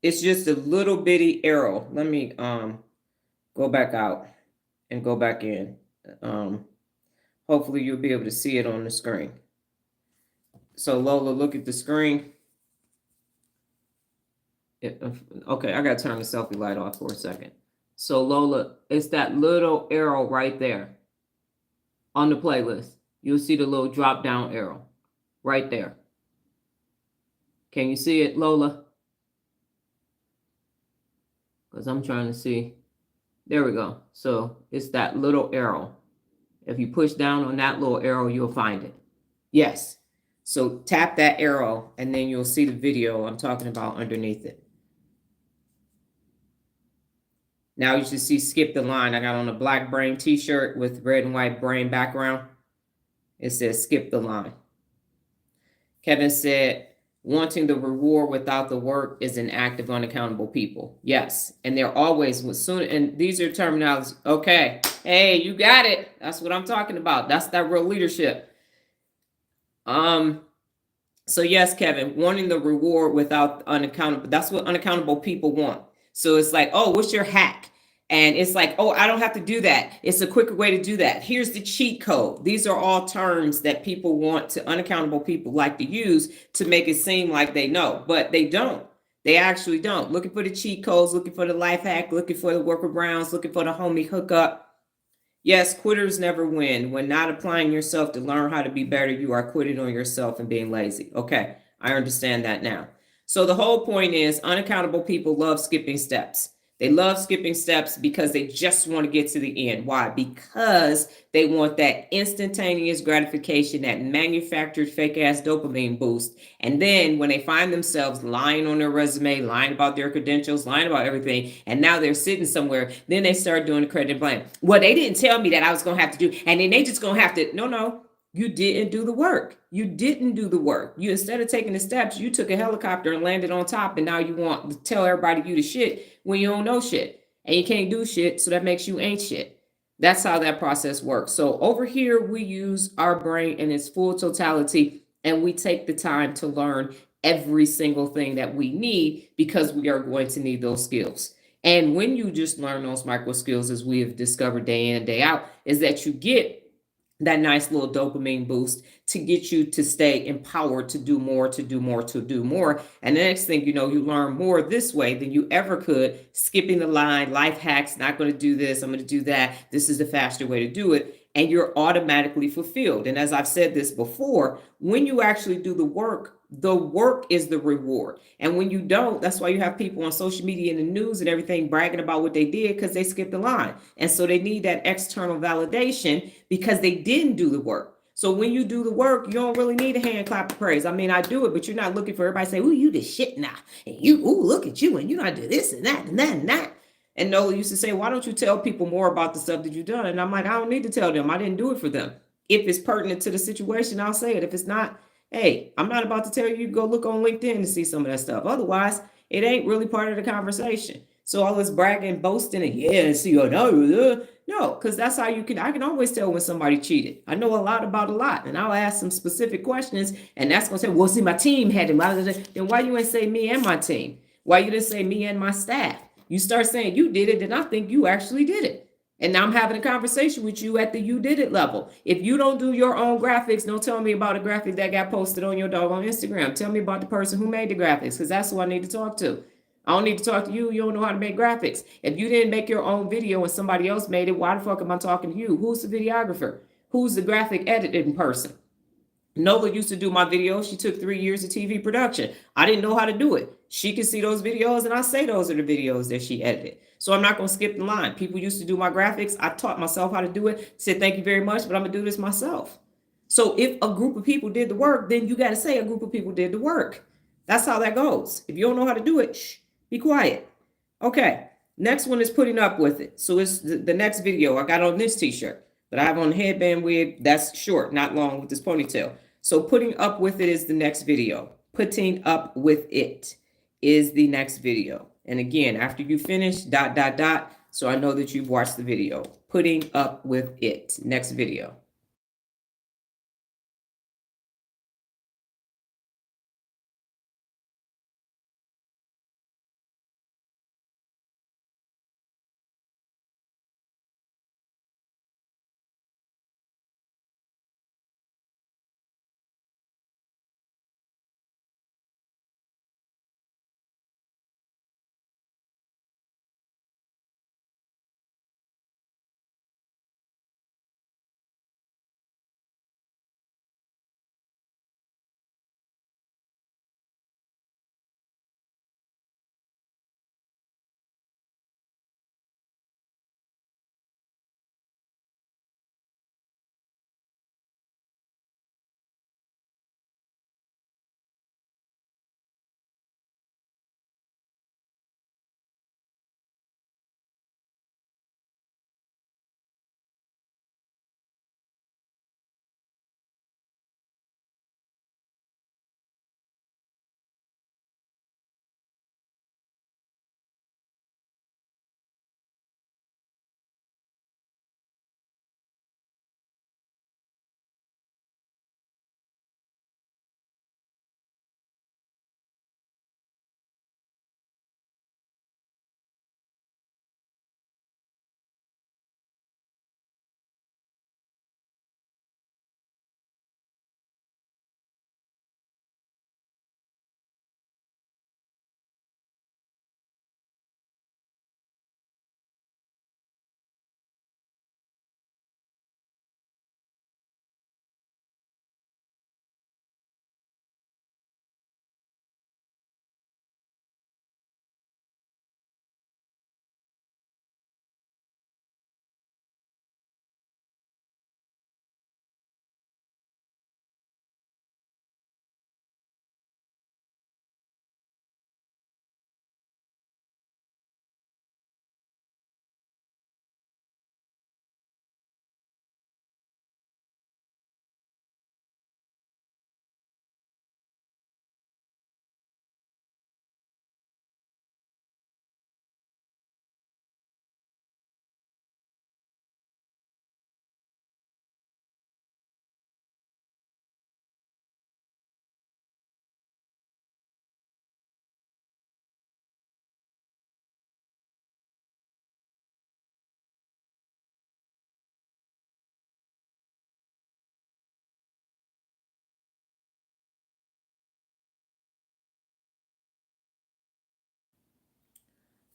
It's just a little bitty arrow. Let me go back out and go back in. Hopefully you'll be able to see it on the screen. So Lola, look at the screen. Okay, I gotta turn the selfie light off for a second. So Lola, it's that little arrow right there on the playlist. You'll see the little drop down arrow right there. Can you see it, Lola? Because I'm trying to see. There we go. So it's that little arrow. If you push down on that little arrow, you'll find it. Yes. So tap that arrow and then you'll see the video I'm talking about underneath it. Now you should see Skip the Line. I got on a black brain t-shirt with red and white brain background. It says Skip the Line. Kevin said, wanting the reward without the work is an act of unaccountable people. Yes. And they're always soon. And these are terminologies. Okay. Hey, you got it. That's what I'm talking about. That's that real leadership. So yes, Kevin, wanting the reward without unaccountable. That's what unaccountable people want. So it's like, oh, what's your hack? And it's like, oh, I don't have to do that. It's a quicker way to do that. Here's the cheat code. These are all terms that people want to, unaccountable people like to use to make it seem like they know, but they don't. They actually don't. Looking for the cheat codes, looking for the life hack, looking for the workarounds, looking for the homie hookup. Yes, quitters never win. When not applying yourself to learn how to be better, you are quitting on yourself and being lazy. Okay, I understand that now. So the whole point is unaccountable people love skipping steps. They love skipping steps because they just want to get to the end. Why? Because they want that instantaneous gratification, that manufactured fake ass dopamine boost. And then when they find themselves lying on their resume, lying about their credentials, lying about everything, and now they're sitting somewhere, then they start doing the credit and blame. Well, they didn't tell me that I was going to have to do, and then they just going to have to, no. You didn't do the work. You didn't do the work. You, instead of taking the steps, you took a helicopter and landed on top, and now you want to tell everybody you the shit when you don't know shit. And you can't do shit, so that makes you ain't shit. That's how that process works. So over here, we use our brain in its full totality, and we take the time to learn every single thing that we need because we are going to need those skills. And when you just learn those micro skills, as we have discovered day in and day out, is that you get that nice little dopamine boost to get you to stay empowered to do more, to do more, to do more. And the next thing you know, you learn more this way than you ever could, skipping the line, life hacks, not going to do this, I'm going to do that. This is the faster way to do it. And you're automatically fulfilled. And as I've said this before, when you actually do the work is the reward. And when you don't, that's why you have people on social media and the news and everything bragging about what they did because they skipped the line. And so they need that external validation because they didn't do the work. So when you do the work, you don't really need a hand clap of praise. I mean, I do it, but you're not looking for everybody to say, ooh, you did shit now. And you, ooh, look at you. And you gotta do this and that and that and that. And Nola used to say, why don't you tell people more about the stuff that you've done? And I'm like, I don't need to tell them. I didn't do it for them. If it's pertinent to the situation, I'll say it. If it's not, hey, I'm not about to tell you to go look on LinkedIn to see some of that stuff. Otherwise, it ain't really part of the conversation. So all this bragging, boasting, and yeah, see, no, because that's how I can always tell when somebody cheated. I know a lot about a lot, and I'll ask some specific questions, and that's going to say, well, see, my team had it. Then why you ain't say me and my team? Why you didn't say me and my staff? You start saying you did it, then I think you actually did it. And now I'm having a conversation with you at the you did it level. If you don't do your own graphics, don't tell me about a graphic that got posted on your doggone Instagram. Tell me about the person who made the graphics, because that's who I need to talk to. I don't need to talk to you. You don't know how to make graphics. If you didn't make your own video and somebody else made it, why the fuck am I talking to you? Who's the videographer? Who's the graphic editing person? Nola used to do my videos. She took 3 years of TV production. I didn't know how to do it. She can see those videos, and I say those are the videos that she edited. So I'm not going to skip the line. People used to do my graphics. I taught myself how to do it. Said, thank you very much, but I'm going to do this myself. So if a group of people did the work, then you got to say a group of people did the work. That's how that goes. If you don't know how to do it, shh, be quiet. Okay. Next one is putting up with it. So it's the next video I got on this t-shirt, but I have on the headband wig. That's short, not long, with this ponytail. So putting up with it is the next video. Putting up with it is the next video. And again, after you finish, ... So I know that you've watched the video. Putting up with it. Next video.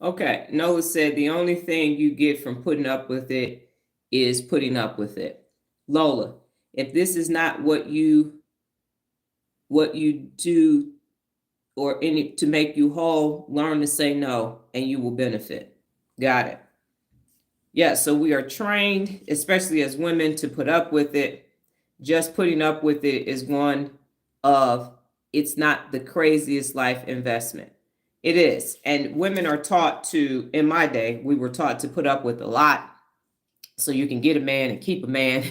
Okay, Noah said the only thing you get from putting up with it is putting up with it. Lola, if this is not what you do or any to make you whole, learn to say no and you will benefit. Got it. Yeah, so we are trained, especially as women, to put up with it. Just putting up with it is one of, it's not the craziest life investment. It is. And women are taught to, in my day, we were taught to put up with a lot so you can get a man and keep a man,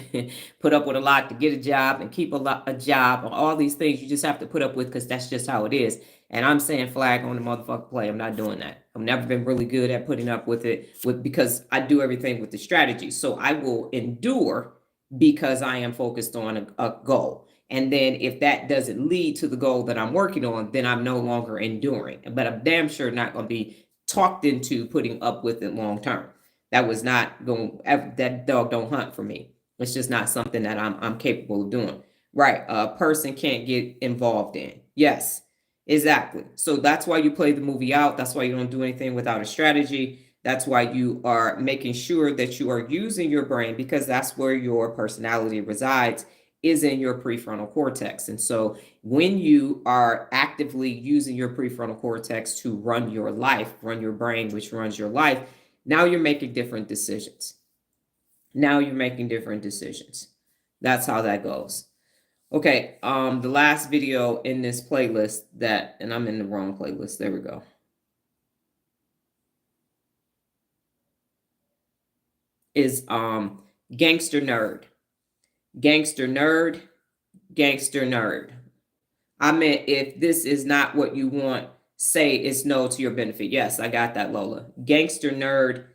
put up with a lot to get a job and keep a job, all these things you just have to put up with because that's just how it is. And I'm saying flag on the motherfucker play. I'm not doing that. I've never been really good at putting up with it because I do everything with the strategy. So I will endure because I am focused on a goal. And then if that doesn't lead to the goal that I'm working on, then I'm no longer enduring. But I'm damn sure not going to be talked into putting up with it long term. That was not going. That dog don't hunt for me. It's just not something that I'm capable of doing. Right? A person can't get involved in. Yes, exactly. So that's why you play the movie out. That's why you don't do anything without a strategy. That's why you are making sure that you are using your brain because that's where your personality resides. is in your prefrontal cortex. And so when you are actively using your prefrontal cortex to run your life, run your brain, which runs your life, now you're making different decisions. Now you're making different decisions. That's how that goes. Okay, the last video in this playlist and I'm in the wrong playlist. There we go. Is Gangster Nerd. Gangster Nerd, Gangster Nerd. I meant, if this is not what you want, say it's no to your benefit. Yes, I got that, Lola. Gangster Nerd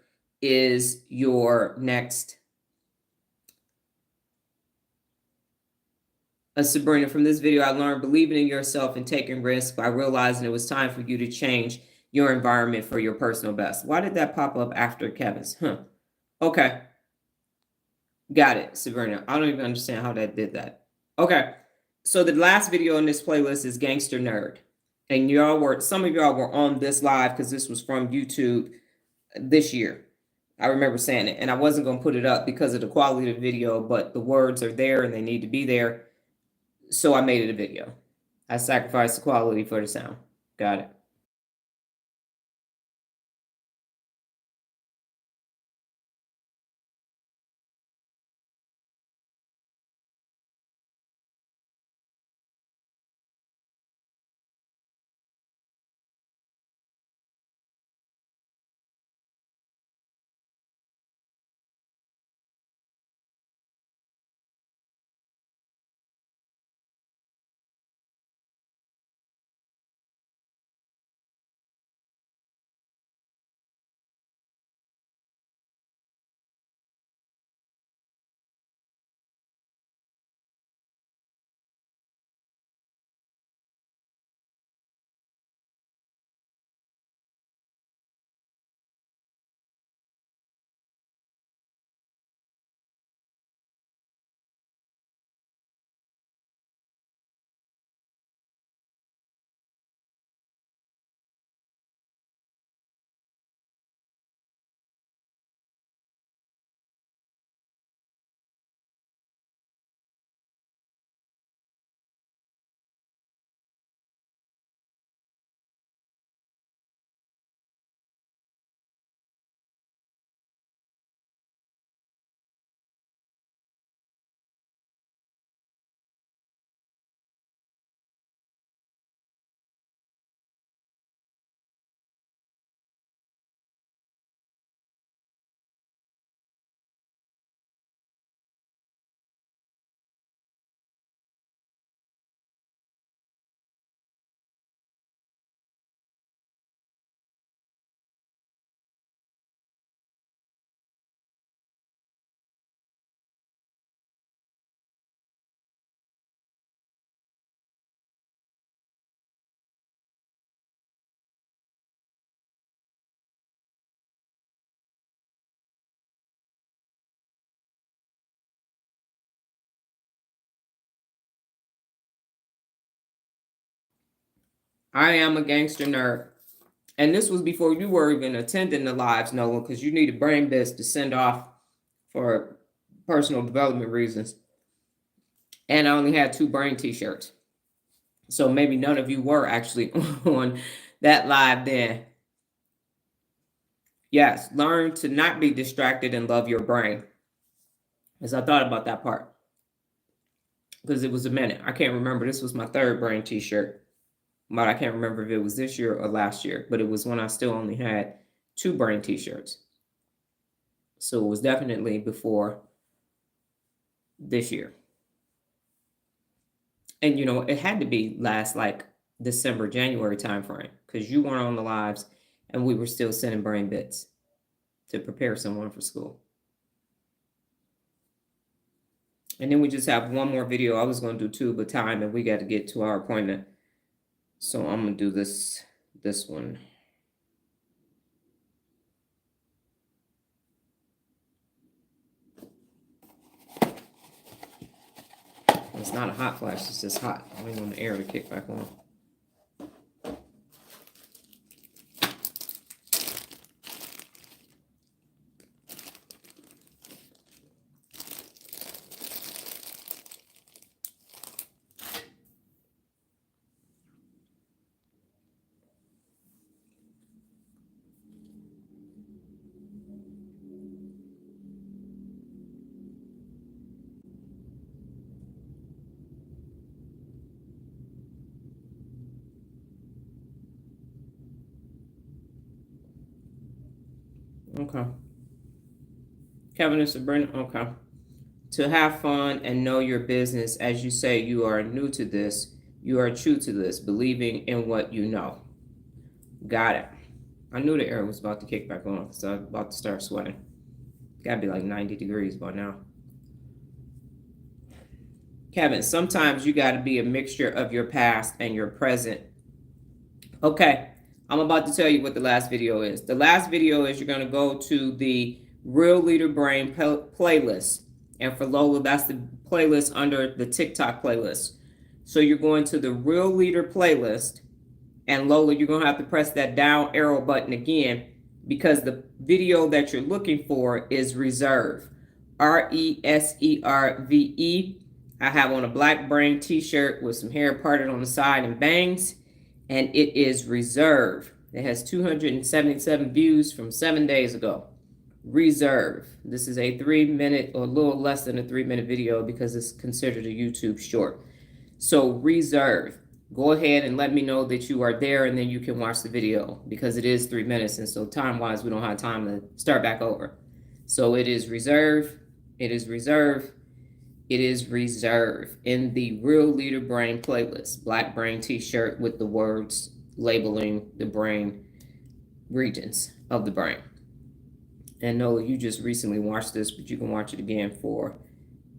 is your next. Sabrina, from this video, I learned believing in yourself and taking risks by realizing it was time for you to change your environment for your personal best. Why did that pop up after Kevin's? Okay. Got it, Sabrina. I don't even understand how that did that. Okay. So the last video in this playlist is Gangster Nerd. And some of y'all were on this live because this was from YouTube this year. I remember saying it. And I wasn't going to put it up because of the quality of the video, but the words are there and they need to be there. So I made it a video. I sacrificed the quality for the sound. Got it. I am a gangster nerd. And this was before you were even attending the lives, Noah, because you needed brain bits to send off for personal development reasons. And I only had 2 brain t-shirts. So maybe none of you were actually on that live then. Yes, learn to not be distracted and love your brain. As I thought about that part. Because it was a minute. I can't remember. This was my 3rd brain t-shirt. But I can't remember if it was this year or last year. But it was when I still only had 2 brain t-shirts. So it was definitely before this year. And, it had to be last like December, January timeframe. Because you weren't on the lives and we were still sending brain bits to prepare someone for school. And then we just have one more video. I was going to do 2, but time, and we got to get to our appointment. So I'm going to do this one. It's not a hot flash. It's just hot. I wait on the air to kick back on. Okay. Kevin and Sabrina. Okay. To have fun and know your business. As you say, you are new to this. You are true to this, believing in what you know. Got it. I knew the air was about to kick back on because I was about to start sweating. Gotta be like 90 degrees by now. Kevin, sometimes you gotta be a mixture of your past and your present. Okay, I'm about to tell you what the last video is. The last video is you're gonna go to the Real Leader Brain playlist. And for Lola, that's the playlist under the TikTok playlist. So you're going to the Real Leader playlist. And Lola, you're gonna have to press that down arrow button again because the video that you're looking for is Reserve. Reserve. I have on a black brain t-shirt with some hair parted on the side and bangs, and it is Reserve. It has 277 views from 7 days ago. Reserve. This is a 3-minute or a little less than a 3-minute video because it's considered a YouTube short. So Reserve. Go ahead and let me know that you are there, and then you can watch the video because it is 3 minutes, and so time-wise, we don't have time to start back over. So it is Reserve. It is Reserve. It is Reserve in the Real Leader Brain playlist. Black brain t-shirt with the words labeling the brain regions of the brain. And Nola, you just recently watched this, but you can watch it again for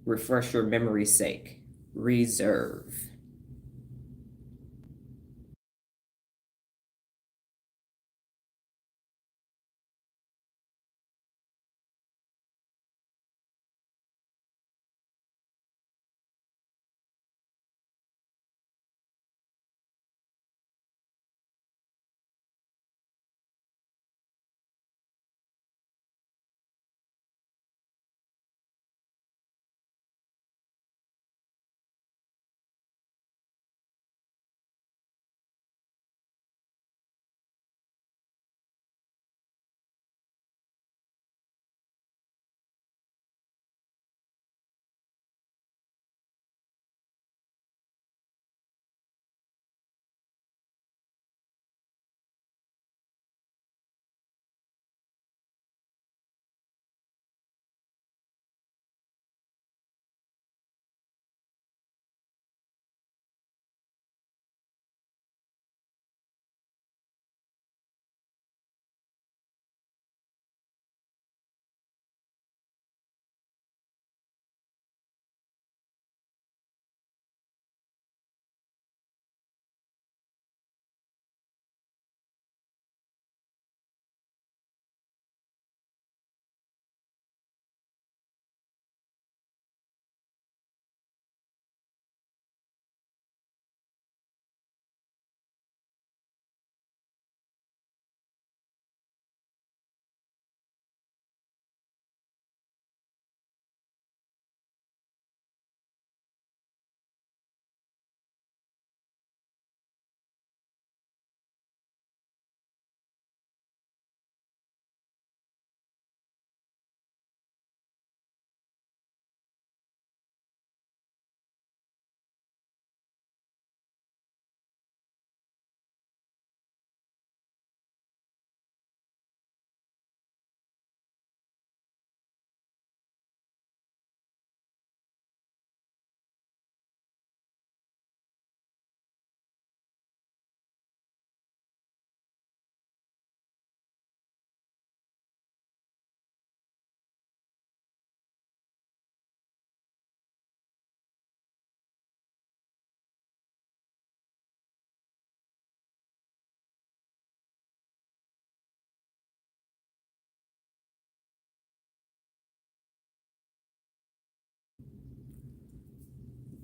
refresh your memory's sake. Reserve.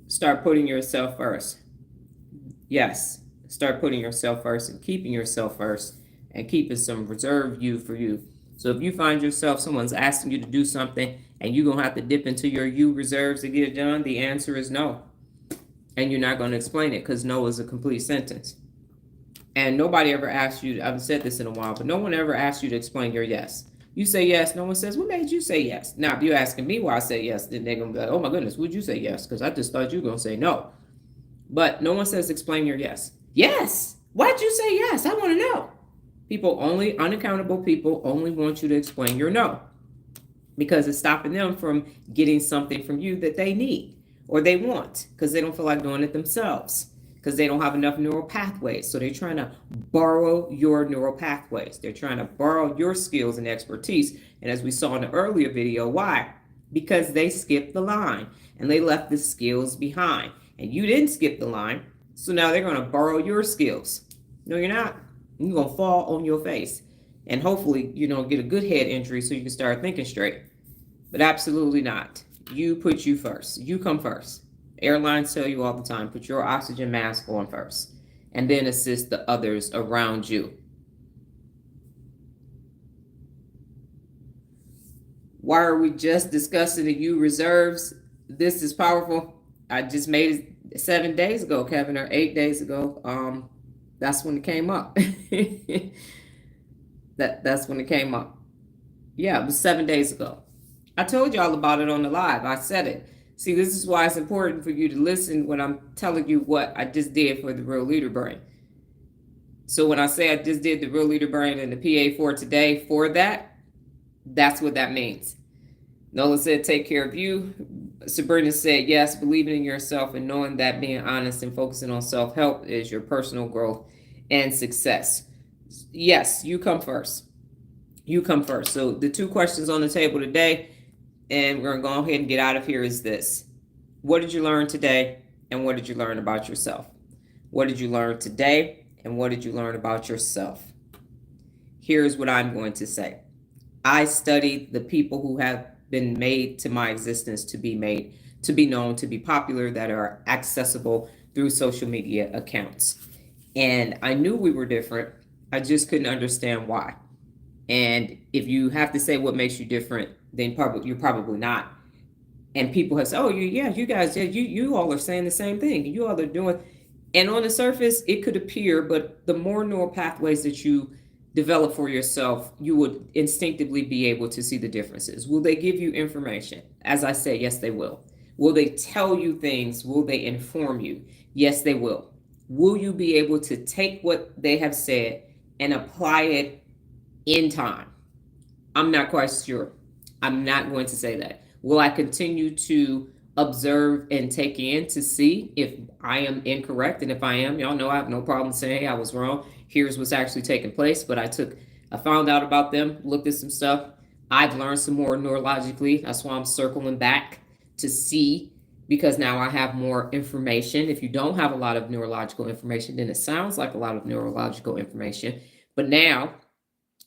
Start putting yourself first. Yes, start putting yourself first and keeping yourself first and keeping some reserve you for you. So if you find yourself, someone's asking you to do something and you're going to have to dip into your you reserves to get it done, the answer is no. And you're not going to explain it because no is a complete sentence. And nobody ever asked you, I haven't said this in a while, but no one ever asked you to explain your yes. You say yes, no one says, what made you say yes? Now, if you're asking me why I say yes, then they're going to be like, oh my goodness, would you say yes? Because I just thought you were going to say no. But no one says explain your yes. Yes. Why'd you say yes? I want to know. Unaccountable people only want you to explain your no, because it's stopping them from getting something from you that they need or they want, because they don't feel like doing it themselves, because they don't have enough neural pathways. So they're trying to borrow your neural pathways. They're trying to borrow your skills and expertise. And as we saw in the earlier video, why? Because they skipped the line and they left the skills behind. And you didn't skip the line. So now they're going to borrow your skills. No, you're not. You're going to fall on your face. And hopefully, get a good head injury so you can start thinking straight. But absolutely not. You put you first. You come first. Airlines tell you all the time, put your oxygen mask on first, and then assist the others around you. Why are we just discussing the U reserves? This is powerful. I just made it 7 days ago, Kevin, or 8 days ago. That's when it came up. That's when it came up. Yeah, it was 7 days ago. I told y'all about it on the live. I said it. See, this is why it's important for you to listen when I'm telling you what I just did for the Real Leader Brain. So when I say I just did the Real Leader Brain and the PA for today for that, that's what that means. Nola said, take care of you. Sabrina said, yes, believing in yourself and knowing that being honest and focusing on self-help is your personal growth and success. Yes, you come first. You come first. So the two questions on the table today, and we're going to go ahead and get out of here, is this. What did you learn today, and what did you learn about yourself? What did you learn today, and what did you learn about yourself? Here's what I'm going to say. I studied the people who have been made to my existence to be made, to be known, to be popular, that are accessible through social media accounts. And I knew we were different. I just couldn't understand why. And if you have to say what makes you different, then you're probably not. And people have said, oh, you guys, you all are saying the same thing. You all are doing. And on the surface, it could appear, but the more neural pathways that you develop for yourself, you would instinctively be able to see the differences. Will they give you information? As I say, yes, they will. Will they tell you things? Will they inform you? Yes, they will. Will you be able to take what they have said and apply it in time? I'm not quite sure. I'm not going to say that. Will I continue to observe and take in to see if I am incorrect? And if I am, y'all know I have no problem saying, hey, I was wrong. Here's what's actually taking place. But I found out about them, looked at some stuff. I've learned some more neurologically. That's why I'm circling back to see, because now I have more information. If you don't have a lot of neurological information, then it sounds like a lot of neurological information. But now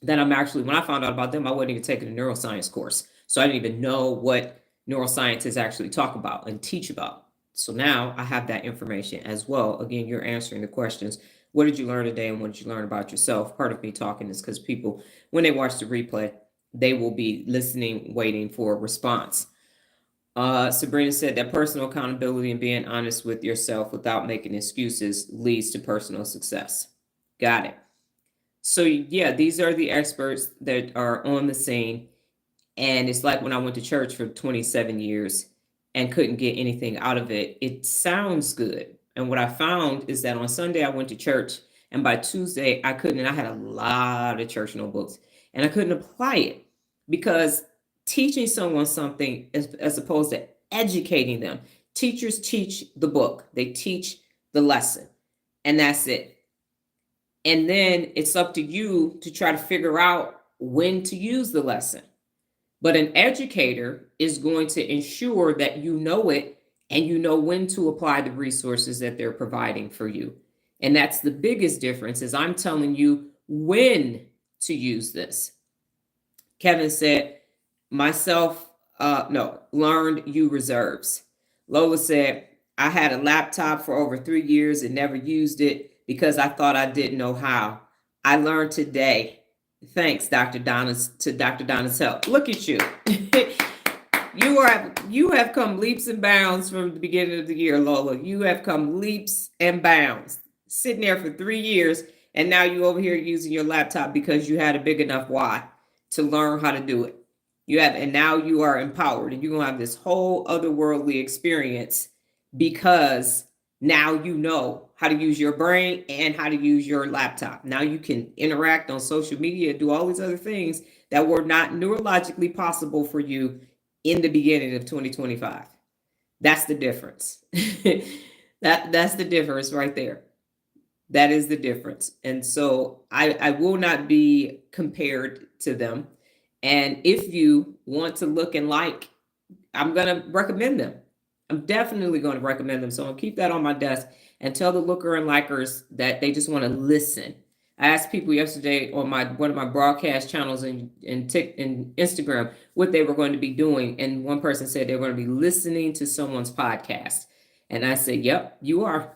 that when I found out about them, I wasn't even taking a neuroscience course. So I didn't even know what neuroscientists actually talk about and teach about. So now I have that information as well. Again, you're answering the questions. What did you learn today, and what did you learn about yourself? Part of me talking is because people, when they watch the replay, they will be listening, waiting for a response. Sabrina said that personal accountability and being honest with yourself without making excuses leads to personal success. Got it. So yeah, these are the experts that are on the scene. And it's like when I went to church for 27 years and couldn't get anything out of it. It sounds good. And what I found is that on Sunday I went to church, and by Tuesday I couldn't, and I had a lot of church notebooks, and I couldn't apply it, because teaching someone something as opposed to educating them. Teachers teach the book, they teach the lesson, and that's it. And then it's up to you to try to figure out when to use the lesson. But an educator is going to ensure that you know it and you know when to apply the resources that they're providing for you. And that's the biggest difference, is I'm telling you when to use this. Kevin said, learned U reserves. Lola said, I had a laptop for over 3 years and never used it because I thought I didn't know how. I learned today. Thanks, Dr. Donna's help. Look at you. You have come leaps and bounds from the beginning of the year, Lola. You have come leaps and bounds. Sitting there for 3 years, and now you over here using your laptop because you had a big enough why to learn how to do it. And now you are empowered, and you're gonna have this whole otherworldly experience because Now you know how to use your brain and how to use your laptop. Now you can interact on social media, do all these other things that were not neurologically possible for you in the beginning of 2025. That's the difference. That's the difference right there. That is the difference. And so I will not be compared to them. And if you want to look and like, I'm going to recommend them. I'm definitely going to recommend them. So I'll keep that on my desk and tell the looker and likers that they just want to listen. I asked people yesterday on one of my broadcast channels in Instagram what they were going to be doing. And one person said they were going to be listening to someone's podcast. And I said, yep, you are.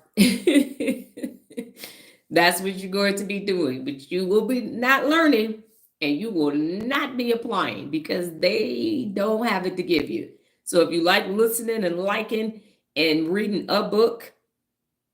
That's what you're going to be doing. But you will be not learning and you will not be applying because they don't have it to give you. So if you like listening and liking and reading a book,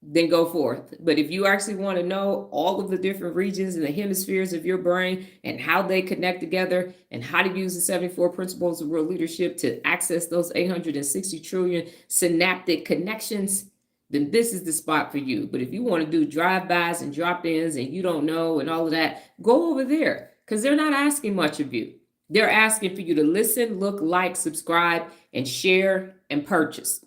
then go forth. But if you actually want to know all of the different regions and the hemispheres of your brain and how they connect together and how to use the 74 principles of real leadership to access those 860 trillion synaptic connections, then this is the spot for you. But if you want to do drive-bys and drop-ins and you don't know and all of that, go over there because they're not asking much of you. They're asking for you to listen, look, like, subscribe, and share and purchase.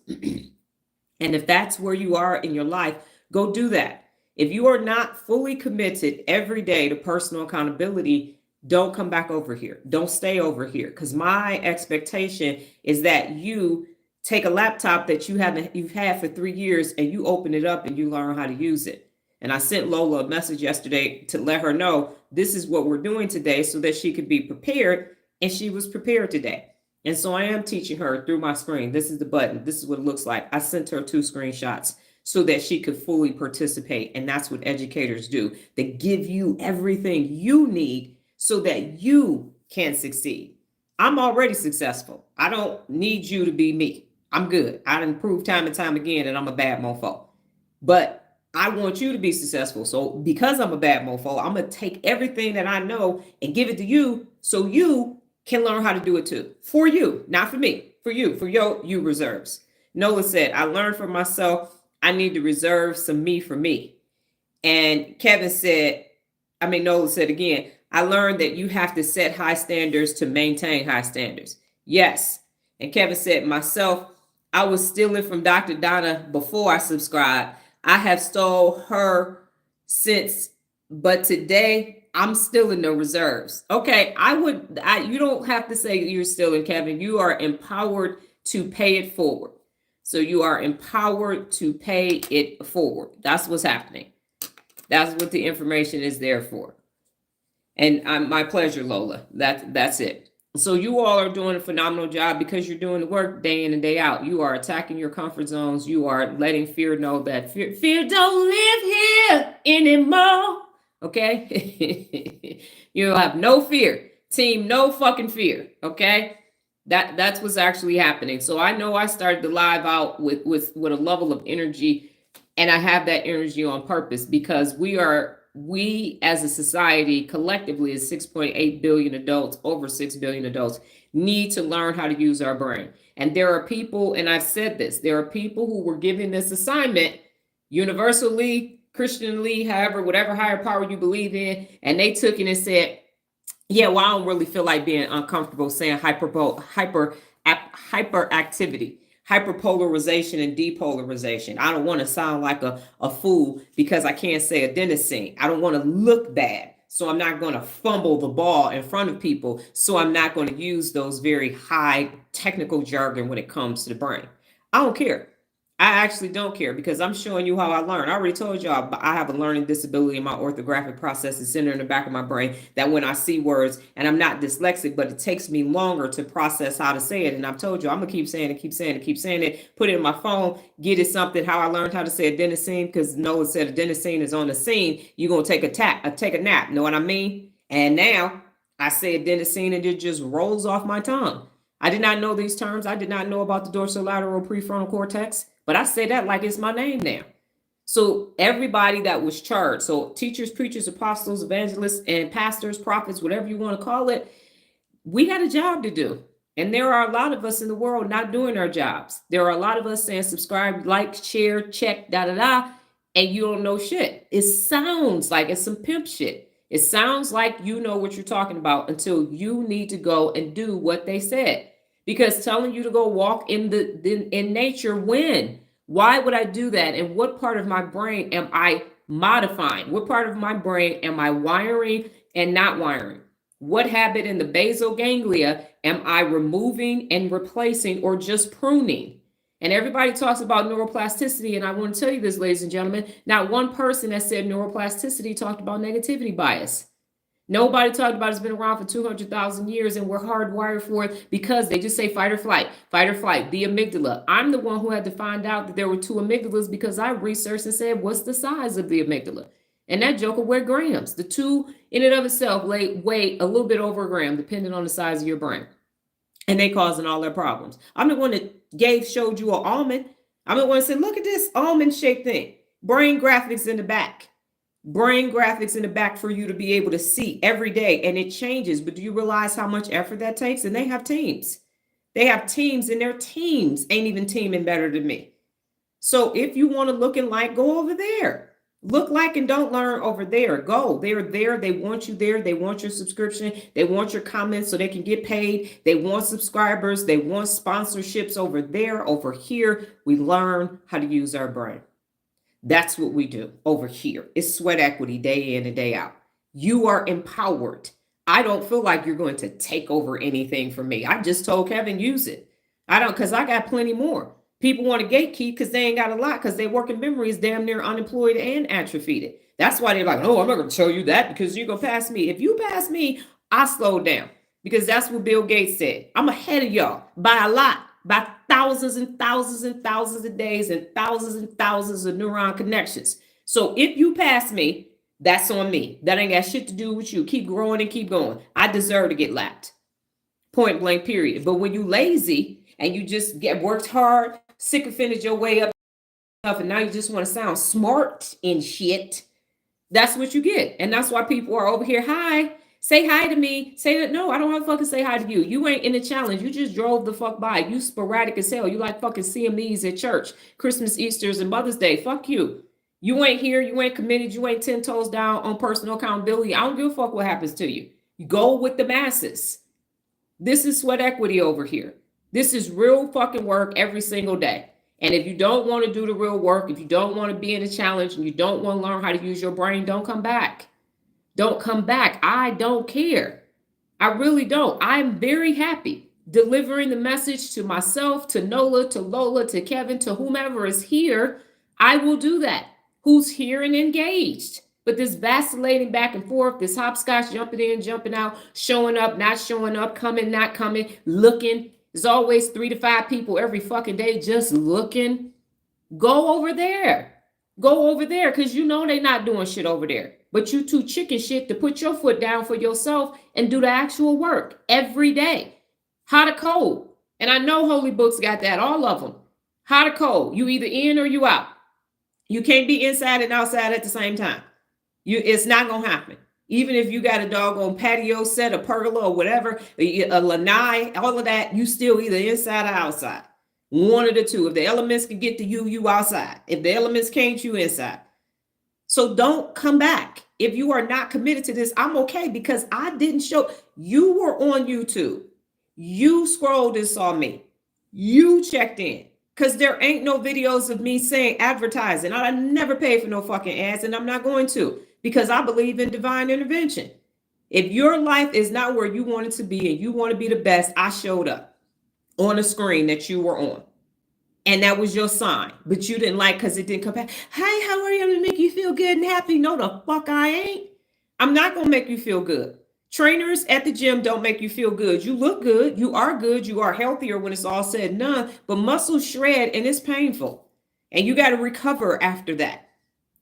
And if that's where you are in your life, go do that. If you are not fully committed every day to personal accountability, don't come back over here. Don't stay over here. Because my expectation is that you take a laptop that you've had for 3 years and you open it up and you learn how to use it. And I sent Lola a message yesterday to let her know this is what we're doing today so that she could be prepared. And she was prepared today. And so I am teaching her through my screen. This is the button. This is what it looks like. I sent her 2 screenshots so that she could fully participate. And that's what educators do. They give you everything you need so that you can succeed. I'm already successful. I don't need you to be me. I'm good. I done proved time and time again that I'm a bad mofo. But I want you to be successful. So because I'm a bad mofo, I'm going to take everything that I know and give it to you so you can learn how to do it too. For you, not for me, for you, for you reserves. Nola said, I learned for myself, I need to reserve some me for me. And Nola said again, I learned that you have to set high standards to maintain high standards. Yes. And Kevin said, myself, I was stealing from Dr. Donna before I subscribed. I have stole her since, but today I'm still in the reserves. Okay, you don't have to say you're still in, Kevin. You are empowered to pay it forward. So you are empowered to pay it forward. That's what's happening. That's what the information is there for. And my pleasure, Lola. That's it. So you all are doing a phenomenal job because you're doing the work day in and day out. You are attacking your comfort zones. You are letting fear know that fear don't live here anymore. Okay? You have no fear. Team, no fucking fear. Okay? That's what's actually happening. So I know I started the live out with a level of energy, and I have that energy on purpose because we as a society collectively as 6.8 billion adults, over 6 billion adults, need to learn how to use our brain. And there are people, and I've said this, there are people who were given this assignment universally, Christianly, however, whatever higher power you believe in, and they took it and said, yeah, well, I don't really feel like being uncomfortable saying hyperactivity, hyperpolarization and depolarization. I don't want to sound like a fool because I can't say adenosine. I don't want to look bad. So I'm not going to fumble the ball in front of people. So I'm not going to use those very high technical jargon when it comes to the brain. I don't care. I actually don't care because I'm showing you how I learn. I already told y'all I have a learning disability in my orthographic process is centered in the back of my brain that when I see words, and I'm not dyslexic, but it takes me longer to process how to say it. And I've told you, I'm going to keep saying it, put it in my phone, get it something, how I learned how to say adenosine, because Noah said adenosine is on the scene. You're going to take a nap. Know what I mean? And now I say adenosine and it just rolls off my tongue. I did not know these terms. I did not know about the dorsolateral prefrontal cortex. But I say that like it's my name now. So everybody that was charged, so teachers, preachers, apostles, evangelists, and pastors, prophets, whatever you want to call it, we got a job to do. And there are a lot of us in the world not doing our jobs. There are a lot of us saying subscribe, like, share, check, da da da, and you don't know shit. It sounds like it's some pimp shit. It sounds like you know what you're talking about until you need to go and do what they said. Because telling you to go walk in nature, when? Why would I do that? And what part of my brain am I modifying? What part of my brain am I wiring and not wiring? What habit in the basal ganglia am I removing and replacing or just pruning? And everybody talks about neuroplasticity. And I want to tell you this, ladies and gentlemen, not one person that said neuroplasticity talked about negativity bias. Nobody talked about it's been around for 200,000 years and we're hardwired for it because they just say fight or flight, the amygdala. I'm the one who had to find out that there were two amygdalas because I researched and said, what's the size of the amygdala? And that joker weigh grams. The two in and of itself weigh a little bit over a gram, depending on the size of your brain. And they causing all their problems. I'm the one that showed you an almond. I'm the one that said, look at this almond shaped thing. Brain graphics in the back. Brain graphics in the back for you to be able to see every day. And it changes. But do you realize how much effort that takes? And they have teams. They have teams, and their teams ain't even teaming better than me. So if you want to look and like, go over there. Look like and don't learn over there. Go. They're there. They want you there. They want your subscription. They want your comments so they can get paid. They want subscribers. They want sponsorships over there. Over here, we learn how to use our brain. That's what we do over here. It's sweat equity day in and day out. You are empowered. I don't feel like you're going to take over anything from me. I just told Kevin, use it. I don't, because I got plenty more. People want to gatekeep because they ain't got a lot because their working memory is damn near unemployed and atrophied. That's why they're like, oh, I'm not going to tell you that because you're going to pass me. If you pass me, I slow down because that's what Bill Gates said. I'm ahead of y'all by a lot, by thousands and thousands and thousands of days and thousands of neuron connections. So if you pass me, that's on me. That ain't got shit to do with you. Keep growing and keep going. I deserve to get lapped. Point blank, period. But when you lazy and you just get worked hard, sycophanted your way up, and now you just want to sound smart and shit, that's what you get. And that's why people are over here. Hi, say hi to me. Say that. No, I don't want to fucking say hi to you. You ain't in the challenge. You just drove the fuck by. You sporadic as hell. You like fucking CMEs at church, Christmas, Easter's, and Mother's Day. Fuck you. You ain't here. You ain't committed. You ain't 10 toes down on personal accountability. I don't give a fuck what happens to you. You go with the masses. This is sweat equity over here. This is real fucking work every single day. And if you don't want to do the real work, if you don't want to be in a challenge and you don't want to learn how to use your brain, don't come back. Don't come back. I don't care. I really don't. I'm very happy delivering the message to myself, to Nola, to Lola, to Kevin, to whomever is here. I will do that. Who's here and engaged. But this vacillating back and forth, this hopscotch, jumping in, jumping out, showing up, not showing up, coming, not coming, looking. There's always 3 to 5 people every fucking day just looking. Go over there. Go over there because you know they're not doing shit over there. But you too chicken shit to put your foot down for yourself and do the actual work every day. How to code. And I know Holy Books got that, all of them. How to code. You either in or you out. You can't be inside and outside at the same time. It's not going to happen. Even if you got a doggone patio set, a pergola or whatever, a lanai, all of that, you still either inside or outside. One of the two. If the elements can get to you, you outside. If the elements can't, you inside. So don't come back. If you are not committed to this, I'm okay because I didn't show. You were on YouTube. You scrolled and saw me. You checked in. Because there ain't no videos of me saying advertising. I never paid for no fucking ads, and I'm not going to. Because I believe in divine intervention. If your life is not where you want it to be and you want to be the best, I showed up on a screen that you were on. And that was your sign. But you didn't like because it didn't come back. Hi, how are you? I'm going to make you feel good and happy. No, the fuck I ain't. I'm not going to make you feel good. Trainers at the gym don't make you feel good. You look good. You are good. You are healthier when it's all said and done. But muscles shred and it's painful. And you got to recover after that.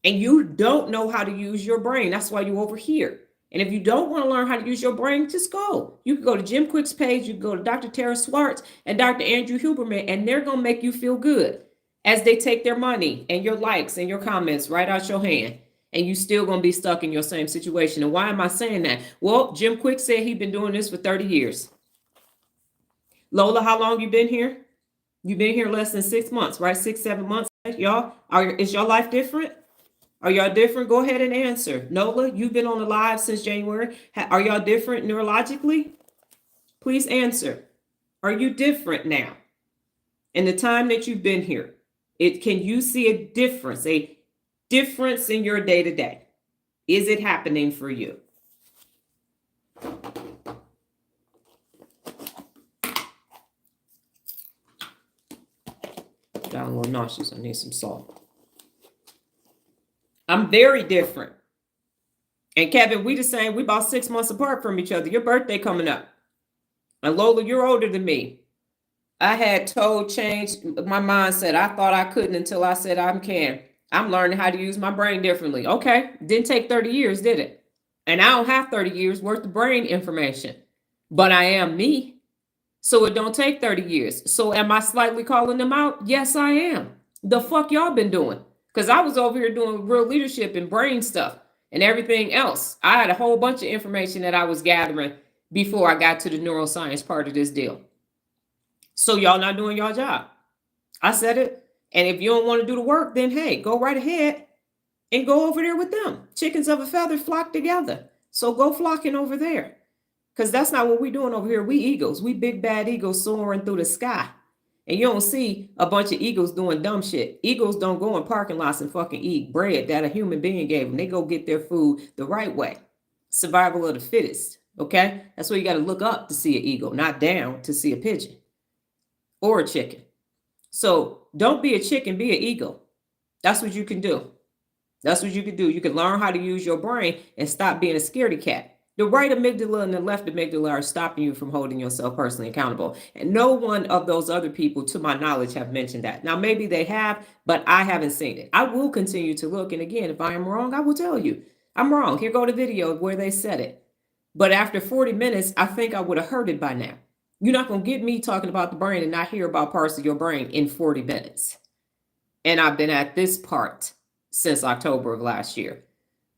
And you don't know how to use your brain. That's why you're over here. And if you don't want to learn how to use your brain, just go. You can go to Jim Quick's page. You can go to Dr. Tara Swartz and Dr. Andrew Huberman, and they're going to make you feel good as they take their money and your likes and your comments right out your hand. And you still going to be stuck in your same situation. And why am I saying that? Well, Jim Quick said he'd been doing this for 30 years. Lola, how long you been here? You've been here less than 6 months, right? 6, 7 months. Y'all, is your life different? Are y'all different? Go ahead and answer. Nola, you've been on the live since January. Are y'all different neurologically? Please answer. Are you different now? In the time that you've been here, can you see a difference in your day to day? Is it happening for you? Got a little nauseous. I need some salt. I'm very different. And Kevin, we the same. We about 6 months apart from each other. Your birthday coming up. And Lola, you're older than me. I had changed my mindset. I thought I couldn't until I said I can. I'm learning how to use my brain differently. Okay. Didn't take 30 years, did it? And I don't have 30 years worth of brain information. But I am me. So it don't take 30 years. So am I slightly calling them out? Yes, I am. The fuck y'all been doing? Because I was over here doing real leadership and brain stuff and everything else. I had a whole bunch of information that I was gathering before I got to the neuroscience part of this deal. So y'all not doing y'all job. I said it. And if you don't want to do the work, then hey, go right ahead and go over there with them. Chickens of a feather flock together. So go flocking over there. Because that's not what we're doing over here. We eagles. We big bad eagles soaring through the sky. And you don't see a bunch of eagles doing dumb shit. Eagles don't go in parking lots and fucking eat bread that a human being gave them. They go get their food the right way. Survival of the fittest. Okay? That's why you got to look up to see an eagle, not down to see a pigeon or a chicken. So don't be a chicken, be an eagle. That's what you can do. That's what you can do. You can learn how to use your brain and stop being a scaredy cat. The right amygdala and the left amygdala are stopping you from holding yourself personally accountable. And no one of those other people, to my knowledge, have mentioned that. Now, maybe they have, but I haven't seen it. I will continue to look. And again, if I am wrong, I will tell you. I'm wrong. Here go the video where they said it. But after 40 minutes, I think I would have heard it by now. You're not going to get me talking about the brain and not hear about parts of your brain in 40 minutes. And I've been at this part since October of last year.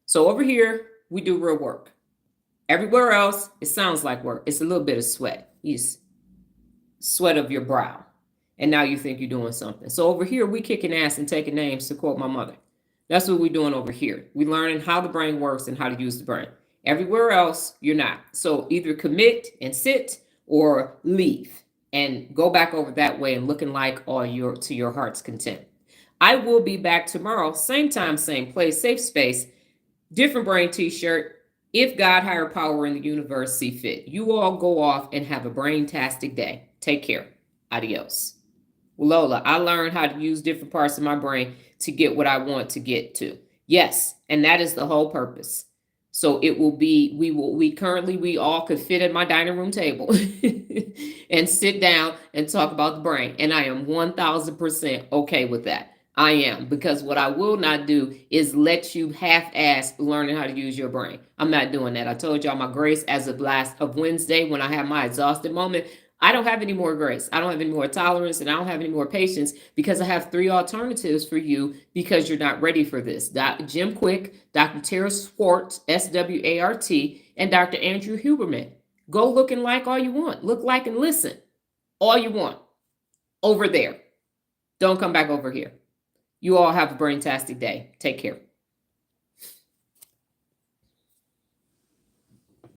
So over here, we do real work. Everywhere else, it sounds like work. It's a little bit of sweat. It's sweat of your brow. And now you think you're doing something. So over here, we kicking ass and taking names, to quote my mother. That's what we're doing over here. We're learning how the brain works and how to use the brain. Everywhere else, you're not. So either commit and sit or leave and go back over that way and looking like to your heart's content. I will be back tomorrow, same time, same place, safe space, different brain t-shirt. If God, higher power in the universe see fit. You all go off and have a brain-tastic day. Take care. Adios. Lola, I learned how to use different parts of my brain to get what I want to get to. Yes, and that is the whole purpose. So it will be, we all could fit at my dining room table and sit down and talk about the brain. And I am 1000% okay with that. I am, because what I will not do is let you half-ass learning how to use your brain. I'm not doing that. I told y'all my grace as of last of Wednesday when I had my exhausted moment, I don't have any more grace. I don't have any more tolerance, and I don't have any more patience, because I have 3 alternatives for you because you're not ready for this. Jim Quick, Dr. Tara Swart, SWART, and Dr. Andrew Huberman. Go looking like all you want. Look like and listen all you want over there. Don't come back over here. You all have a brain-tastic day. Take care.